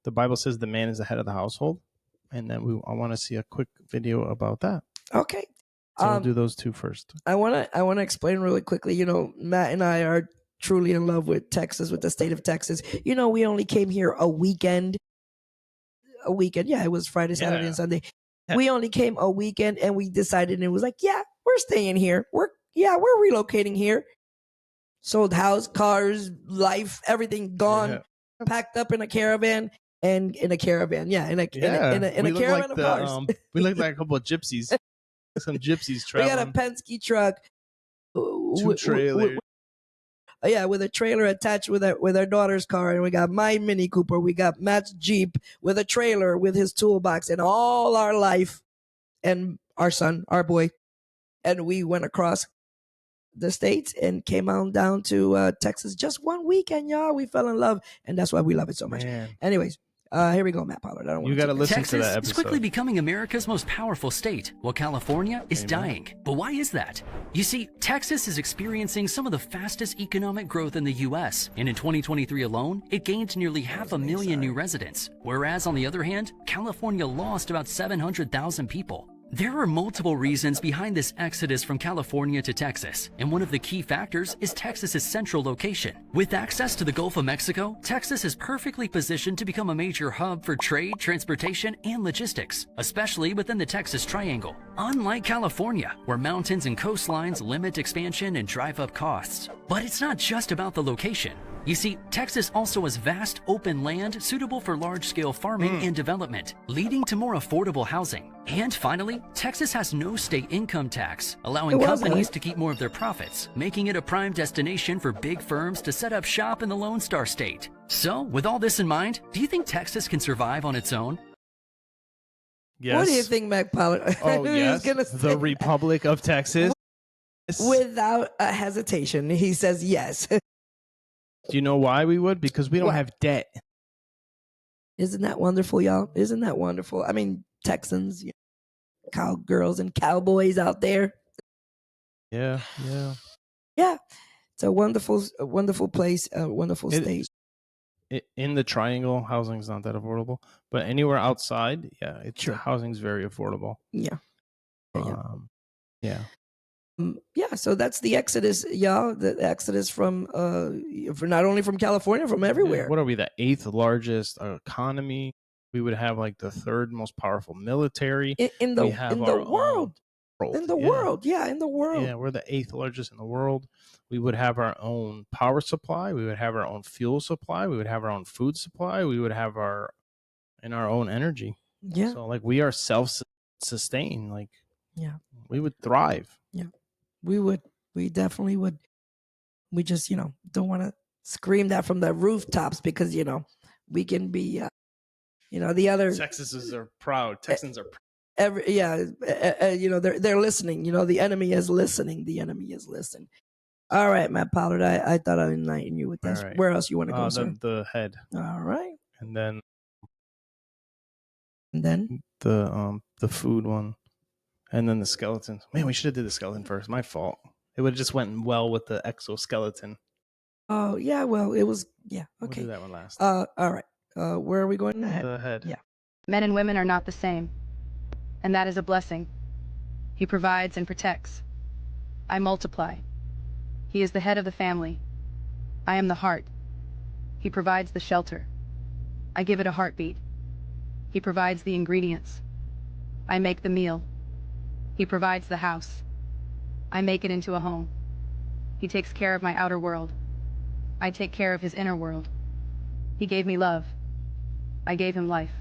Speaker 3: the Bible says the man is the head of the household, and then I want to see a quick video about that.
Speaker 2: Okay.
Speaker 3: So we'll do those two first.
Speaker 2: I want to explain really quickly. You know, Matt and I are truly in love with Texas, with the state of Texas. You know, we only came here a weekend. Yeah, it was Friday, Saturday, and Sunday. Yeah. We only came a weekend, and we decided, and it was like, yeah, we're staying here. We're relocating here. Sold house, cars, life, everything gone, packed up in a caravan. And in a caravan, in a caravan of cars.
Speaker 3: We look like a couple of gypsies. Some gypsies traveling.
Speaker 2: We got a Penske truck.
Speaker 3: 2 trailers.
Speaker 2: With a trailer attached with our daughter's car. And we got my Mini Cooper. We got Matt's Jeep with a trailer with his toolbox and all our life. And our son, our boy. And we went across the states and came on down to Texas just one weekend, y'all. We fell in love. And that's why we love it so much.
Speaker 3: Man.
Speaker 2: Anyways. Here we go, Matt Pollard.
Speaker 3: You got to listen
Speaker 11: Texas
Speaker 3: to that episode.
Speaker 11: Texas is quickly becoming America's most powerful state, while California is dying. But why is that? You see, Texas is experiencing some of the fastest economic growth in the U.S., and in 2023 alone, it gained nearly 500,000 new residents. Whereas, on the other hand, California lost about 700,000 people. There are multiple reasons behind this exodus from California to Texas, and one of the key factors is Texas's central location. With access to the Gulf of Mexico, Texas is perfectly positioned to become a major hub for trade, transportation, and logistics, especially within the Texas Triangle. Unlike California, where mountains and coastlines limit expansion and drive up costs. But it's not just about the location. You see, Texas also has vast open land suitable for large-scale farming and development, leading to more affordable housing. And finally, Texas has no state income tax, allowing companies to keep more of their profits, making it a prime destination for big firms to set up shop in the Lone Star State. So, with all this in mind, do you think Texas can survive on its own?
Speaker 2: Yes. What do you think, Matt Pollard?
Speaker 3: Oh, yes. The Republic of Texas.
Speaker 2: Without a hesitation, he says yes.
Speaker 3: Do you know why we would? Because we don't have debt.
Speaker 2: Isn't that wonderful, y'all? Isn't that wonderful? I mean, Texans, cowgirls and cowboys out there.
Speaker 3: Yeah.
Speaker 2: It's a wonderful place, a wonderful state.
Speaker 3: In the Triangle, housing's not that affordable, but anywhere outside, housing's very affordable.
Speaker 2: Yeah.
Speaker 3: So
Speaker 2: that's the exodus, y'all. The exodus from not only from California, from everywhere.
Speaker 3: What are we? The 8th largest economy. We would have like the 3rd most powerful military
Speaker 2: in the world. In the world.
Speaker 3: Yeah, we're the 8th largest in the world. We would have our own power supply. We would have our own fuel supply. We would have our own food supply. We would have our own energy.
Speaker 2: Yeah.
Speaker 3: So like we are self-sustained. Like we would thrive.
Speaker 2: Yeah. We would. We definitely would. We just, don't want to scream that from the rooftops because, we can be, the other.
Speaker 3: Texans are proud. Texans are proud.
Speaker 2: They're listening. The enemy is listening. The enemy is listening. All right, Matt Pollard. I thought I'd enlighten you with this. Right. Where else you want to go, sir?
Speaker 3: The head.
Speaker 2: All right.
Speaker 3: And then the food one. And then the skeleton. Man, we should have did the skeleton first. My fault. It would have just went well with the exoskeleton.
Speaker 2: Oh, yeah. Well, it was, yeah. Okay.
Speaker 3: We'll do that one last.
Speaker 2: All right. Where are we going?
Speaker 3: The head.
Speaker 2: Yeah.
Speaker 12: Men and women are not the same. And that is a blessing. He provides and protects. I multiply. He is the head of the family. I am the heart. He provides the shelter. I give it a heartbeat. He provides the ingredients. I make the meal. He provides the house. I make it into a home. He takes care of my outer world. I take care of his inner world. He gave me love. I gave him life.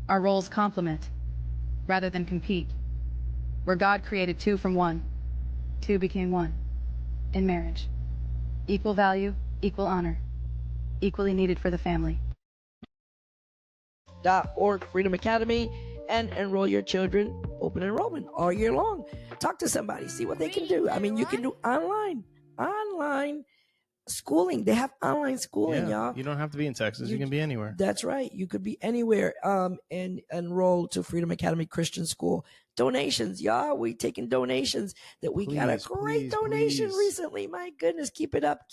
Speaker 12: Our roles complement, rather than compete. Where God created 2 from 1, 2 became 1. In marriage. Equal value, equal honor. Equally needed for the family.
Speaker 2: .org Freedom Academy, and enroll your children. Open enrollment all year long. Talk to somebody, see what they can do. I mean, you can do online schooling. They have online schooling, y'all.
Speaker 3: You don't have to be in Texas. You can be anywhere.
Speaker 2: That's right. You could be anywhere and enroll to Freedom Academy Christian School. Donations, y'all. We taking donations. That we got a great donation recently. My goodness, keep it up,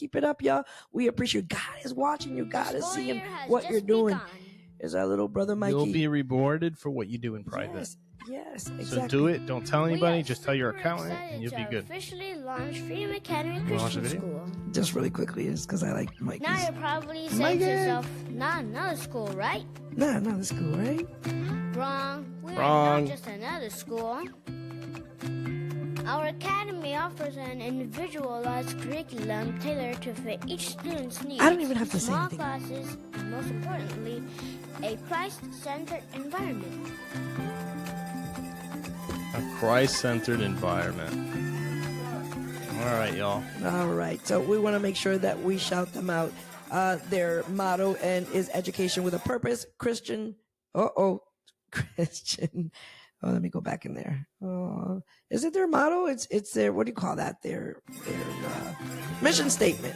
Speaker 2: y'all. We appreciate God is watching you. God is seeing what you're doing. Is our little brother Mikey.
Speaker 3: You'll be rewarded for what you do in private.
Speaker 2: Yes, exactly.
Speaker 3: So do it. Don't tell anybody. Just tell your accountant, and you'll be good.
Speaker 13: Officially launched Freedom Academy Christian School.
Speaker 2: Just really quickly, it's because I like Mikey.
Speaker 13: Now you're probably saying to yourself, "Not another school, right?"
Speaker 2: Not another school, right?
Speaker 13: Wrong. We are not just another school. Our academy offers an individualized curriculum tailored to fit each student's needs.
Speaker 2: I don't even have to say
Speaker 13: Small
Speaker 2: anything.
Speaker 13: classes, and most importantly, a Christ-centered environment.
Speaker 3: A Christ-centered environment. All right, y'all.
Speaker 2: All right. So we want to make sure that we shout them out. Their motto is education with a purpose. Christian. Christian. Oh, let me go back in there. Is it their motto? It's their, what do you call that? Their mission statement.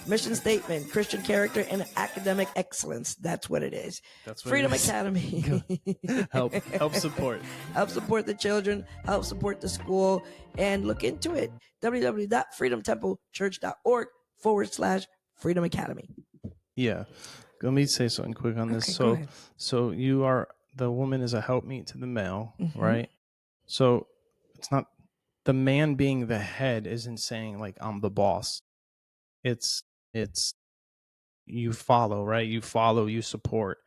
Speaker 2: Mission statement, Christian character, and academic excellence. That's what it is.
Speaker 3: That's what
Speaker 2: Freedom
Speaker 3: it is.
Speaker 2: Academy.
Speaker 3: help support.
Speaker 2: Help support the children. Help support the school. And look into it. www.freedomtemplechurch.org/Freedom Academy.
Speaker 3: Yeah. Let me say something quick on this.
Speaker 2: Okay,
Speaker 3: So you are, the woman is a helpmeet to the male,
Speaker 2: Mhm.
Speaker 3: right? So it's not, the man being the head isn't saying like I'm the boss. It's you follow, right? You follow, you support.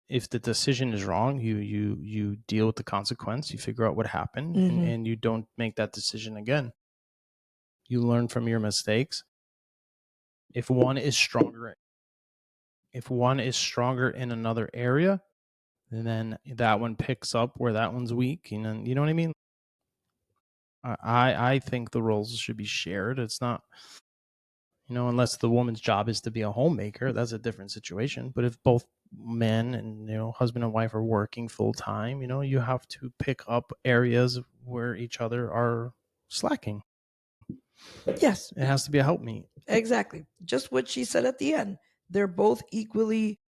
Speaker 3: If the decision is wrong, you deal with the consequence. You figure out what happened,
Speaker 2: Mhm.
Speaker 3: and you don't make that decision again. You learn from your mistakes. if one is stronger in another area, then that one picks up where that one's weak. You know what I mean? I think the roles should be shared. It's not, unless the woman's job is to be a homemaker, that's a different situation. But if both men and, husband and wife are working full time, you have to pick up areas where each other are slacking.
Speaker 2: Yes.
Speaker 3: It has to be a helpmeet.
Speaker 2: Exactly. Just what she said at the end. They're both equally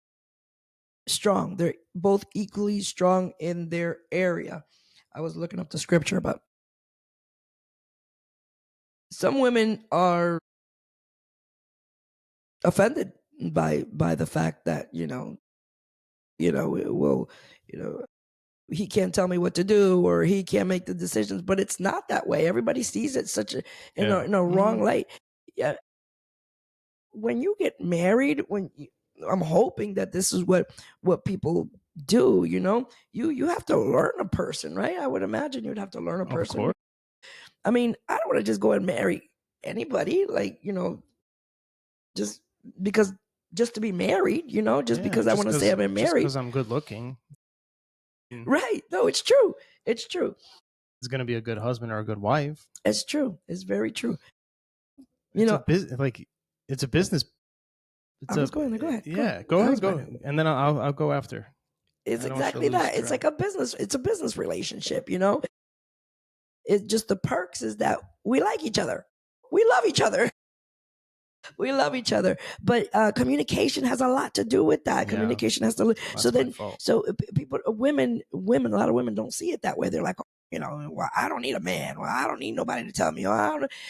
Speaker 2: strong. They're both equally strong in their area. I was looking up the scripture about some women are offended by the fact that, he can't tell me what to do or he can't make the decisions, but it's not that way. Everybody sees it in a wrong light. Yeah. When you get married, I'm hoping that this is what people do, you have to learn a person, right? I would imagine you'd have to learn a person.
Speaker 3: Of course.
Speaker 2: I mean, I don't want to just go and marry anybody, just to be married, because I want to say I've been married.
Speaker 3: Just because I'm good looking.
Speaker 2: Right. No, it's true. It's true.
Speaker 3: It's going to be a good husband or a good wife.
Speaker 2: It's true. It's very true.
Speaker 3: It's a business.
Speaker 2: Go ahead.
Speaker 3: Yeah, go ahead. And then I'll go after.
Speaker 2: It's exactly that. It's like a business. It's a business relationship, It's just the perks is that we like each other. We love each other. We love each other. But communication has a lot to do with that. Communication has to. People, women, a lot of women don't see it that way. They're like, well, I don't need a man. Well, I don't need nobody to tell me.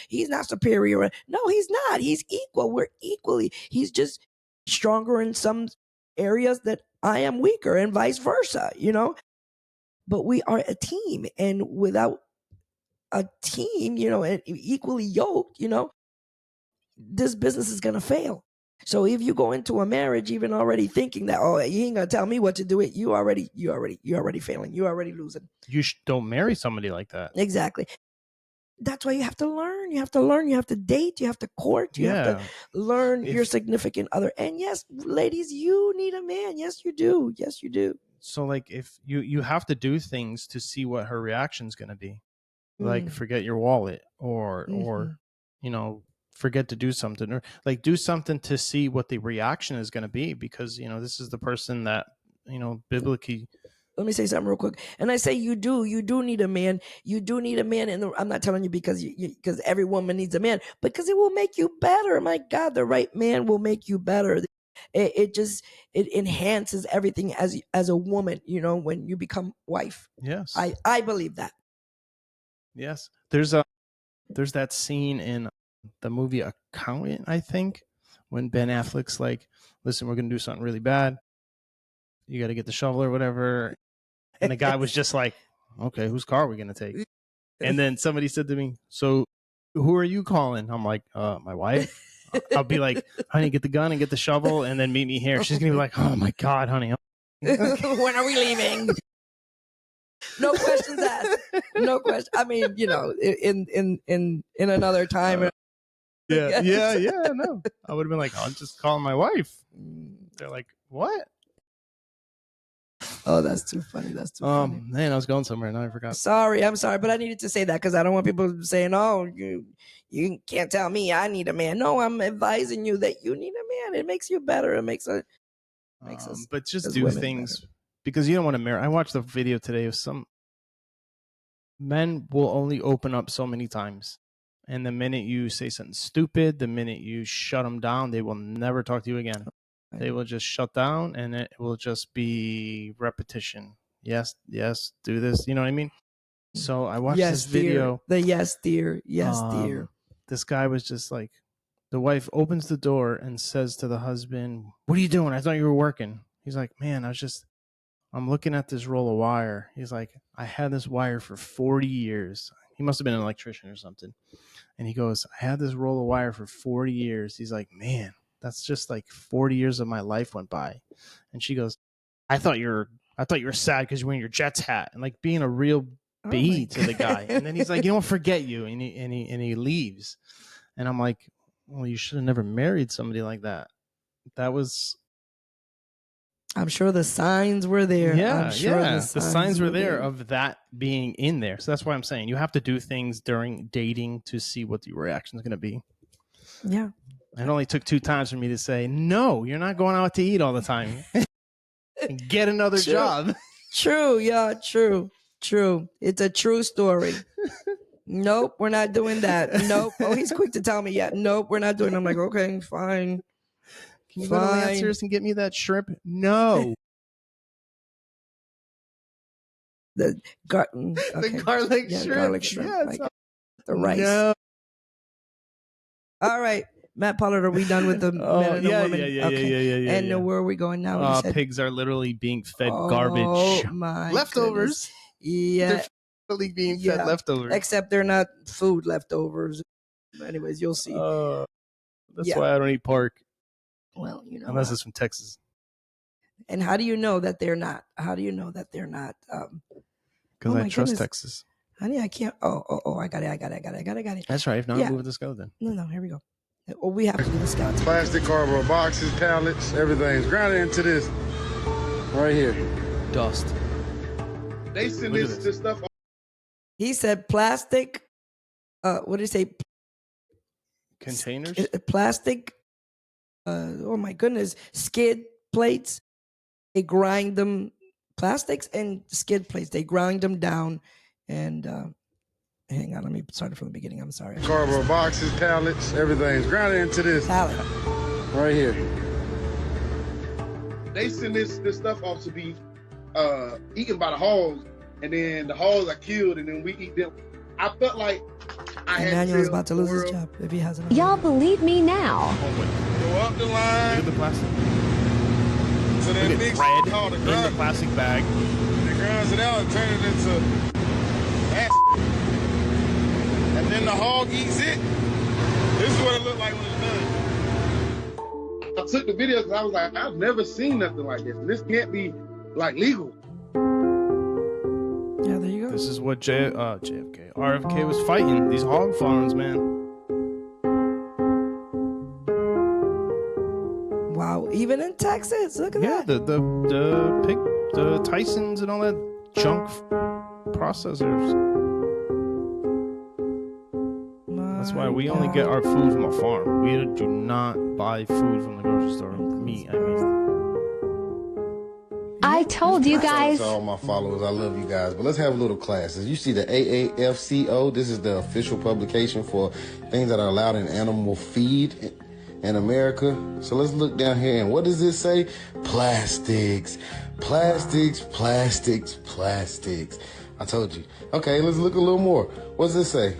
Speaker 2: He's not superior. No, he's not. He's equal. We're equally. He's just stronger in some areas that I am weaker, and vice versa. But we are a team, and without a team, and equally yoked, this business is gonna fail. So if you go into a marriage even already thinking that, oh, you ain't gonna tell me what to do, you're already failing. You're already losing.
Speaker 3: You don't marry somebody like that.
Speaker 2: Exactly. That's why you have to learn. You have to learn. You have to date. You have to court. You have to learn your significant other. And yes, ladies, you need a man. Yes, you do. Yes, you do.
Speaker 3: So like if you have to do things to see what her reaction's gonna be. Like forget your wallet or forget to do something, or like do something to see what the reaction is going to be, because this is the person that biblically.
Speaker 2: Let me say something real quick. And I say you do need a man. You do need a man, and I'm not telling you because every woman needs a man, because it will make you better. My God, the right man will make you better. It enhances everything as a woman. When you become wife.
Speaker 3: Yes,
Speaker 2: I believe that.
Speaker 3: Yes, there's that scene in the movie Accountant, I think, when Ben Affleck's like, listen, we're going to do something really bad. You got to get the shovel or whatever. And the guy was just like, okay, whose car are we going to take? And then somebody said to me, so who are you calling? I'm like, my wife. I'll be like, honey, get the gun and get the shovel and then meet me here. She's going to be like, oh my God, honey.
Speaker 2: When are we leaving? No questions asked. No question. I mean, in another time.
Speaker 3: Yeah. No, I would have been like, I'll just call my wife. They're like, what?
Speaker 2: Oh, that's too funny. That's too funny.
Speaker 3: Man, I was going somewhere and I forgot.
Speaker 2: I'm sorry, but I needed to say that because I don't want people saying, "Oh, you can't tell me I need a man." No, I'm advising you that you need a man. It makes you better. It makes us.
Speaker 3: But just do things better. Because you don't want to marry. I watched a video today of some men will only open up so many times. And the minute you say something stupid, the minute you shut them down, they will never talk to you again. Right. They will just shut down, and it will just be repetition. Yes, do this. You know what I mean? So I watched this video.
Speaker 2: The yes, dear. Yes, dear.
Speaker 3: This guy was just like, the wife opens the door and says to the husband, what are you doing? I thought you were working. He's like, man, I'm looking at this roll of wire. He's like, I had this wire for 40 years. He must have been an electrician or something. And he goes, I had this roll of wire for 40 years. He's like, man, that's just like 40 years of my life went by. And she goes, I thought you were sad because you're wearing your Jets hat, and like being a real B to the guy. And then he's like, you don't forget you. And he leaves. And I'm like, Well, you should have never married somebody like that. That was...
Speaker 2: I'm sure the signs were there.
Speaker 3: Yeah,
Speaker 2: I'm sure
Speaker 3: the signs were there of that being in there. So that's why I'm saying you have to do things during dating to see what the reaction is going to be.
Speaker 2: Yeah.
Speaker 3: It only took 2 times for me to say, no, you're not going out to eat all the time. Get another job.
Speaker 2: True. Yeah, true. It's a true story. Nope, we're not doing that. Nope. Oh, he's quick to tell me, yeah. Nope, we're not doing it. I'm like, okay, fine.
Speaker 3: Can you go to Lancers and get me that shrimp? No.
Speaker 2: The garlic shrimp. Garlic shrimp.
Speaker 3: Yeah,
Speaker 2: like, the rice.
Speaker 3: No.
Speaker 2: All right. Matt Pollard, are we done with the men and the women?
Speaker 3: Yeah.
Speaker 2: And where are we going now?
Speaker 3: Pigs are literally being fed garbage.
Speaker 2: Oh, my
Speaker 3: leftovers.
Speaker 2: Goodness. Yeah.
Speaker 3: They're literally being fed leftovers.
Speaker 2: Except they're not food leftovers. Anyways, you'll see.
Speaker 3: That's why I don't eat pork.
Speaker 2: Well, you know.
Speaker 3: Unless it's from Texas.
Speaker 2: And how do you know that they're not? How do you know that they're not?
Speaker 3: Because I trust Texas.
Speaker 2: Honey, I can't. Oh, I got it.
Speaker 3: That's right. If not, move the skeleton.
Speaker 2: No, here we go. Well, we have to do the skeleton.
Speaker 14: Plastic, cardboard boxes, pallets, everything's grounded into this right here.
Speaker 3: Dust.
Speaker 14: They send this stuff.
Speaker 2: He said plastic. What did he say?
Speaker 3: Containers?
Speaker 2: Plastic. Oh my goodness. Skid plates. They grind them. Plastics and skid plates. They grind them down. And hang on, let me start it from the beginning. I'm sorry.
Speaker 14: Cardboard boxes, pallets, everything's grounded into this
Speaker 2: pallet
Speaker 14: right here. They send this stuff off to be eaten by the hogs, and then the hogs are killed, and then we eat them. I felt like
Speaker 2: Emmanuel's about to lose his job if he hasn't.
Speaker 15: Y'all believe me now.
Speaker 14: Go up the line.
Speaker 3: Look at the plastic.
Speaker 14: So that
Speaker 3: Look
Speaker 14: mix
Speaker 3: at bread
Speaker 14: called the
Speaker 3: in the plastic bag.
Speaker 14: They grinds it out and turn it into that. And then the hog eats it. This is what it looked like when it's done. I took the video because I was like, I've never seen nothing like this. This can't be like legal.
Speaker 2: Yeah, there you go.
Speaker 3: This is what RFK was fighting. These hog farms, man.
Speaker 2: Wow, even in Texas, look at that.
Speaker 3: Yeah, the Tysons and all that junk processors. That's why we only get our food from a farm. We do not buy food from the grocery store. Meat, I mean.
Speaker 15: I told you guys.
Speaker 14: To all my followers, I love you guys. But let's have a little class. As you see the AAFCO, this is the official publication for things that are allowed in animal feed in America. So let's look down here, and what does this say? Plastics. I told you. Okay, let's look a little more. What does this say?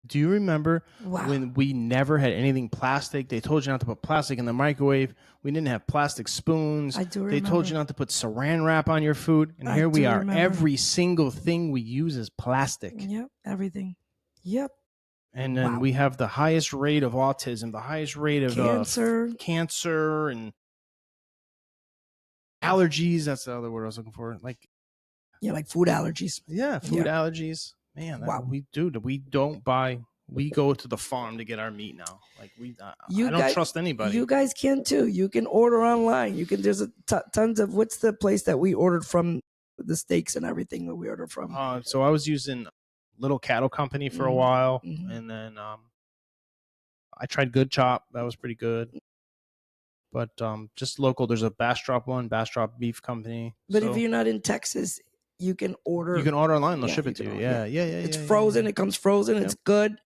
Speaker 3: Do you remember when we never had anything plastic? They told you not to put plastic in the microwave. We didn't have plastic spoons.
Speaker 2: I do remember.
Speaker 3: They told you not to put saran wrap on your food. And here we are.
Speaker 2: Remember.
Speaker 3: Every single thing we use is plastic.
Speaker 2: Yep, everything. Yep.
Speaker 3: And then we have the highest rate of autism, the highest rate of cancer and allergies. That's the other word I was looking for. Like
Speaker 2: food allergies.
Speaker 3: Yeah, food allergies. Man, we don't buy. We go to the farm to get our meat now. Like I don't trust anybody.
Speaker 2: You guys can too. You can order online. You can. There's tons of. What's the place that we ordered from? The steaks and everything that we ordered from.
Speaker 3: So I was using Little Cattle Company for a while, and then I tried Good Chop. That was pretty good. But just local. There's a Bastrop Beef Company.
Speaker 2: But if you're not in Texas, you can order.
Speaker 3: You can order online. They'll ship it to you. Yeah.
Speaker 2: It's frozen. It comes frozen. Yep. It's good.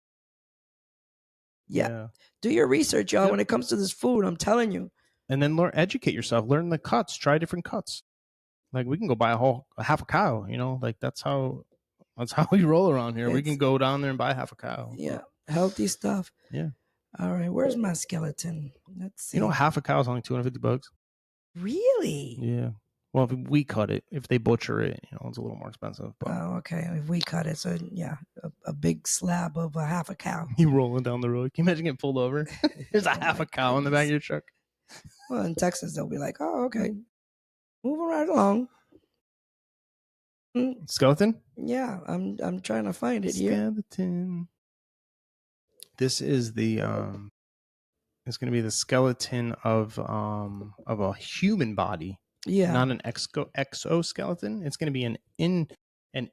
Speaker 2: Yeah. Do your research, y'all. Yep. When it comes to this food, I'm telling you.
Speaker 3: And then educate yourself. Learn the cuts. Try different cuts. Like we can go buy a half a cow. You know, like that's how we roll around here. We can go down there and buy half a cow.
Speaker 2: Yeah, healthy stuff.
Speaker 3: Yeah.
Speaker 2: All right. Where's my skeleton? Let's see.
Speaker 3: You know, half a cow is only $250.
Speaker 2: Really?
Speaker 3: Yeah. Well, if we cut it, if they butcher it, it's a little more expensive. But...
Speaker 2: Oh, okay. If we cut it, so a big slab of a half a cow.
Speaker 3: You rolling down the road. Can you imagine getting pulled over? There's a half a cow in the back of your truck.
Speaker 2: Well, in Texas, they'll be like, "Oh, okay, moving right along."
Speaker 3: Skeleton?
Speaker 2: Yeah, I'm trying to find it here.
Speaker 3: Skeleton. This is the it's going to be the skeleton of a human body.
Speaker 2: Yeah.
Speaker 3: Not an exoskeleton. It's going to be an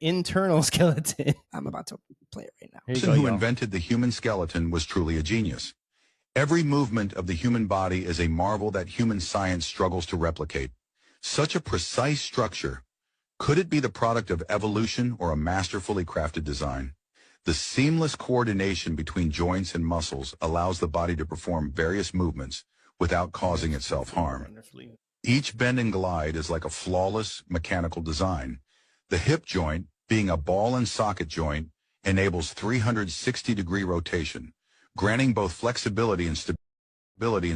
Speaker 3: internal skeleton.
Speaker 2: I'm about to play it right now.
Speaker 16: The person who invented the human skeleton was truly a genius. Every movement of the human body is a marvel that human science struggles to replicate. Such a precise structure. Could it be the product of evolution or a masterfully crafted design? The seamless coordination between joints and muscles allows the body to perform various movements without causing itself harm. Each bend and glide is like a flawless mechanical design. The hip joint, being a ball and socket joint, enables 360-degree rotation, granting both flexibility and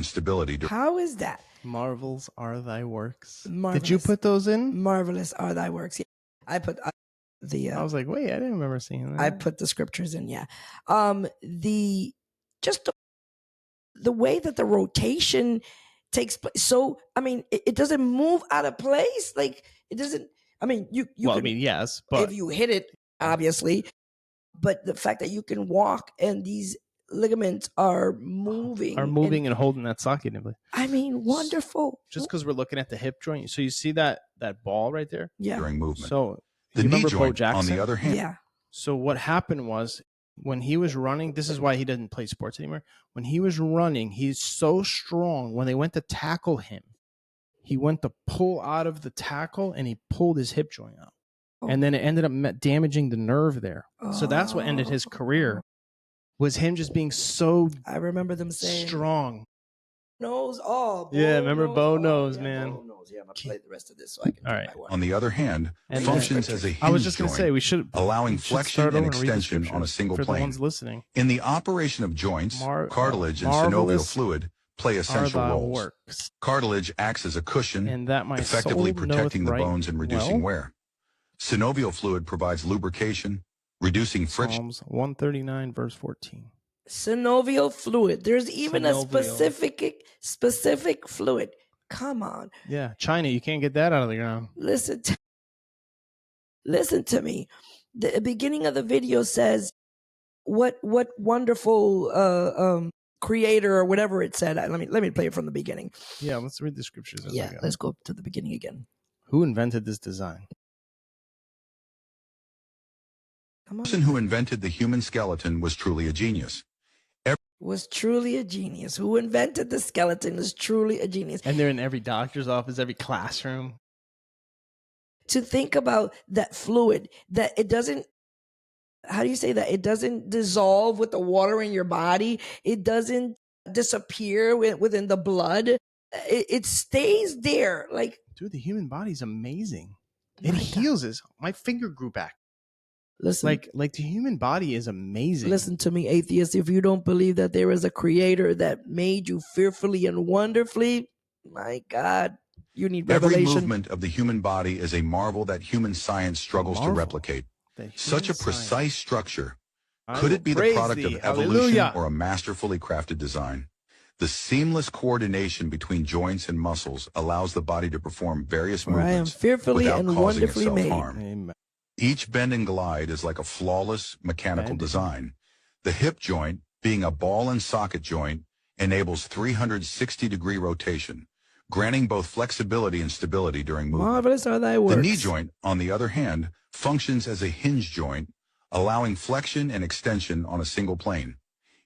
Speaker 16: stability.
Speaker 2: How is that?
Speaker 3: Marvels are thy works.
Speaker 2: Marvelous.
Speaker 3: Did you put those in?
Speaker 2: Marvelous are thy works. Yeah. I put
Speaker 3: I was like, wait, I didn't remember seeing that.
Speaker 2: I put the scriptures in, yeah. The way that the rotation takes place. So, I mean, it doesn't move out of place. Like, it doesn't, I mean,
Speaker 3: yes, but
Speaker 2: if you hit it, obviously, but the fact that you can walk and these ligaments are moving
Speaker 3: and holding that socket in place.
Speaker 2: I mean, wonderful.
Speaker 3: Just because we're looking at the hip joint. So you see that ball right there?
Speaker 2: Yeah.
Speaker 16: During movement.
Speaker 3: So
Speaker 16: the
Speaker 3: you
Speaker 16: knee
Speaker 3: remember Bo
Speaker 16: joint,
Speaker 3: Jackson?
Speaker 16: on the other hand.
Speaker 2: Yeah.
Speaker 3: So what happened was when he was running, this is why he doesn't play sports anymore. When he was running, he's so strong. When they went to tackle him, he went to pull out of the tackle and he pulled his hip joint out. Oh. And then it ended up damaging the nerve there. Oh. So that's what ended his career, was him just being so
Speaker 2: I remember them saying
Speaker 3: strong.
Speaker 2: Knows all.
Speaker 3: Yeah, remember Bo knows, man.
Speaker 2: Bo knows. Yeah, I'm gonna play the rest of this so I can.
Speaker 3: All right.
Speaker 16: On the other hand, functions as a hinge
Speaker 3: I was just gonna say we should
Speaker 16: allowing flexion and extension on a single
Speaker 3: for
Speaker 16: plane.
Speaker 3: The ones listening.
Speaker 16: In the operation of joints, cartilage and synovial fluid play essential roles. Works. Cartilage acts as a cushion,
Speaker 3: and that my
Speaker 16: effectively protecting the bones and reducing wear. Synovial fluid provides lubrication, reducing friction.
Speaker 3: Psalms 139 verse 14.
Speaker 2: Synovial fluid. There's even a specific fluid. Come on.
Speaker 3: Yeah, China, you can't get that out of the ground.
Speaker 2: Listen to me. The beginning of the video says, "What wonderful creator," or whatever it said. Let me play it from the beginning.
Speaker 3: Yeah, let's read the scriptures.
Speaker 2: Yeah, let's go to the beginning again.
Speaker 3: Who invented this design?
Speaker 16: The person who invented the human skeleton was truly a genius.
Speaker 2: Who invented the skeleton is truly a genius.
Speaker 3: And they're in every doctor's office, every classroom.
Speaker 2: To think about that fluid, that it doesn't, how do you say that? It doesn't dissolve with the water in your body. It doesn't disappear within the blood. It stays there. Like,
Speaker 3: dude, the human body is amazing. It heals us. My finger grew back.
Speaker 2: Listen,
Speaker 3: like the human body is amazing.
Speaker 2: Listen to me, atheists. If you don't believe that there is a creator that made you fearfully and wonderfully, my God, you need revelation.
Speaker 16: Every movement of the human body is a marvel that human science struggles to replicate. Such a precise structure. Could it be the product of evolution or a masterfully crafted design? The seamless coordination between joints and muscles allows the body to perform various movements
Speaker 2: I am fearfully
Speaker 16: without
Speaker 2: and
Speaker 16: causing
Speaker 2: wonderfully
Speaker 16: itself
Speaker 2: made.
Speaker 16: harm.
Speaker 3: Amen.
Speaker 16: Each bend and glide is like a flawless mechanical design. The hip joint, being a ball and socket joint, enables 360-degree rotation, granting both flexibility and stability during movement.
Speaker 2: Marvelous are thy works.
Speaker 16: The knee joint, on the other hand, functions as a hinge joint, allowing flexion and extension on a single plane.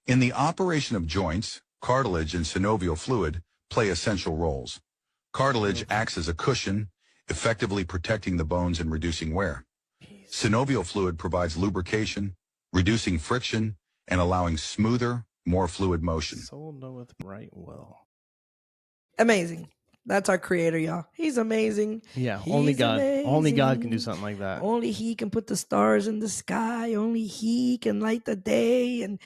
Speaker 16: In the operation of joints, cartilage and synovial fluid play essential roles. Cartilage acts as a cushion, effectively protecting the bones and reducing wear. Synovial fluid provides lubrication, reducing friction, and allowing smoother, more fluid motion.
Speaker 3: Soul knoweth right well.
Speaker 2: Amazing. That's our creator, y'all. He's amazing.
Speaker 3: Yeah,
Speaker 2: He's
Speaker 3: only God.
Speaker 2: amazing.
Speaker 3: Only God can do something like that.
Speaker 2: Only He can put the stars in the sky. Only He can light the day and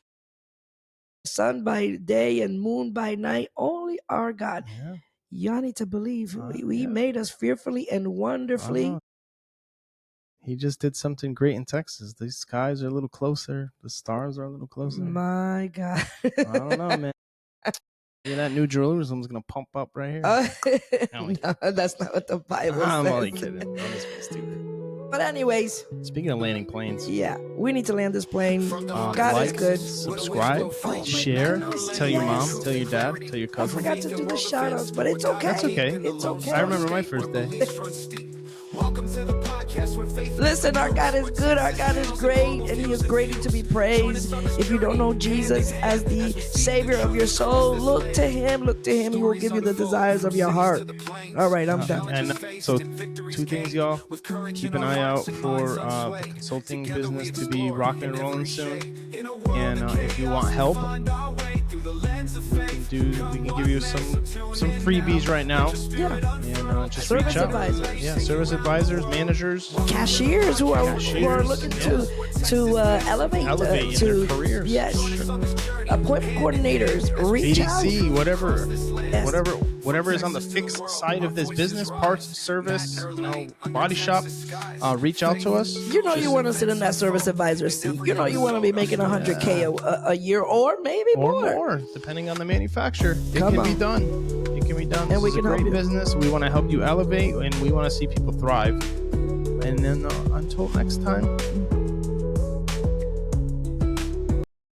Speaker 2: sun by day and moon by night. Only our God.
Speaker 3: Yeah.
Speaker 2: Y'all need to believe He made us fearfully and wonderfully.
Speaker 3: He just did something great in Texas. The skies are a little closer. The stars are a little closer.
Speaker 2: My God.
Speaker 3: I don't know, man. Yeah, that New Jerusalem's going to pump up right here.
Speaker 2: No, that's not what the Bible says.
Speaker 3: I'm only kidding. I'm just being stupid.
Speaker 2: But anyways.
Speaker 3: Speaking of landing planes.
Speaker 2: Yeah, we need to land this plane. God
Speaker 3: like,
Speaker 2: is good.
Speaker 3: Subscribe, share, tell your mom, tell your dad, tell your cousin.
Speaker 2: I forgot to do the shout outs, but it's okay.
Speaker 3: That's okay.
Speaker 2: It's okay.
Speaker 3: I remember my first day.
Speaker 2: Listen, our God is good, our God is great, and He is greatly to be praised. If you don't know Jesus as the Savior of your soul, look to Him. He will give you the desires of your heart. All right, I'm done.
Speaker 3: And so, 2 things, y'all. Keep an eye out for the consulting business to be rocking and rolling soon. And if you want help, we can give you some freebies right now.
Speaker 2: Yeah.
Speaker 3: And just
Speaker 2: service
Speaker 3: reach out.
Speaker 2: Advisors.
Speaker 3: Yeah, service advisors, managers,
Speaker 2: cashiers who are looking to elevate
Speaker 3: in their careers.
Speaker 2: Yes. Appointment coordinators, reach
Speaker 3: BDC,
Speaker 2: out.
Speaker 3: whatever is on the fixed side of this business, parts, service, body shop, reach out to us.
Speaker 2: You want to sit in that service advisor seat. You want to be making $100K a year or maybe more,
Speaker 3: depending on the manufacturer. It can be done.
Speaker 2: And we can help you.
Speaker 3: Business. We want to help you elevate, and we want to see people thrive. And then until next time.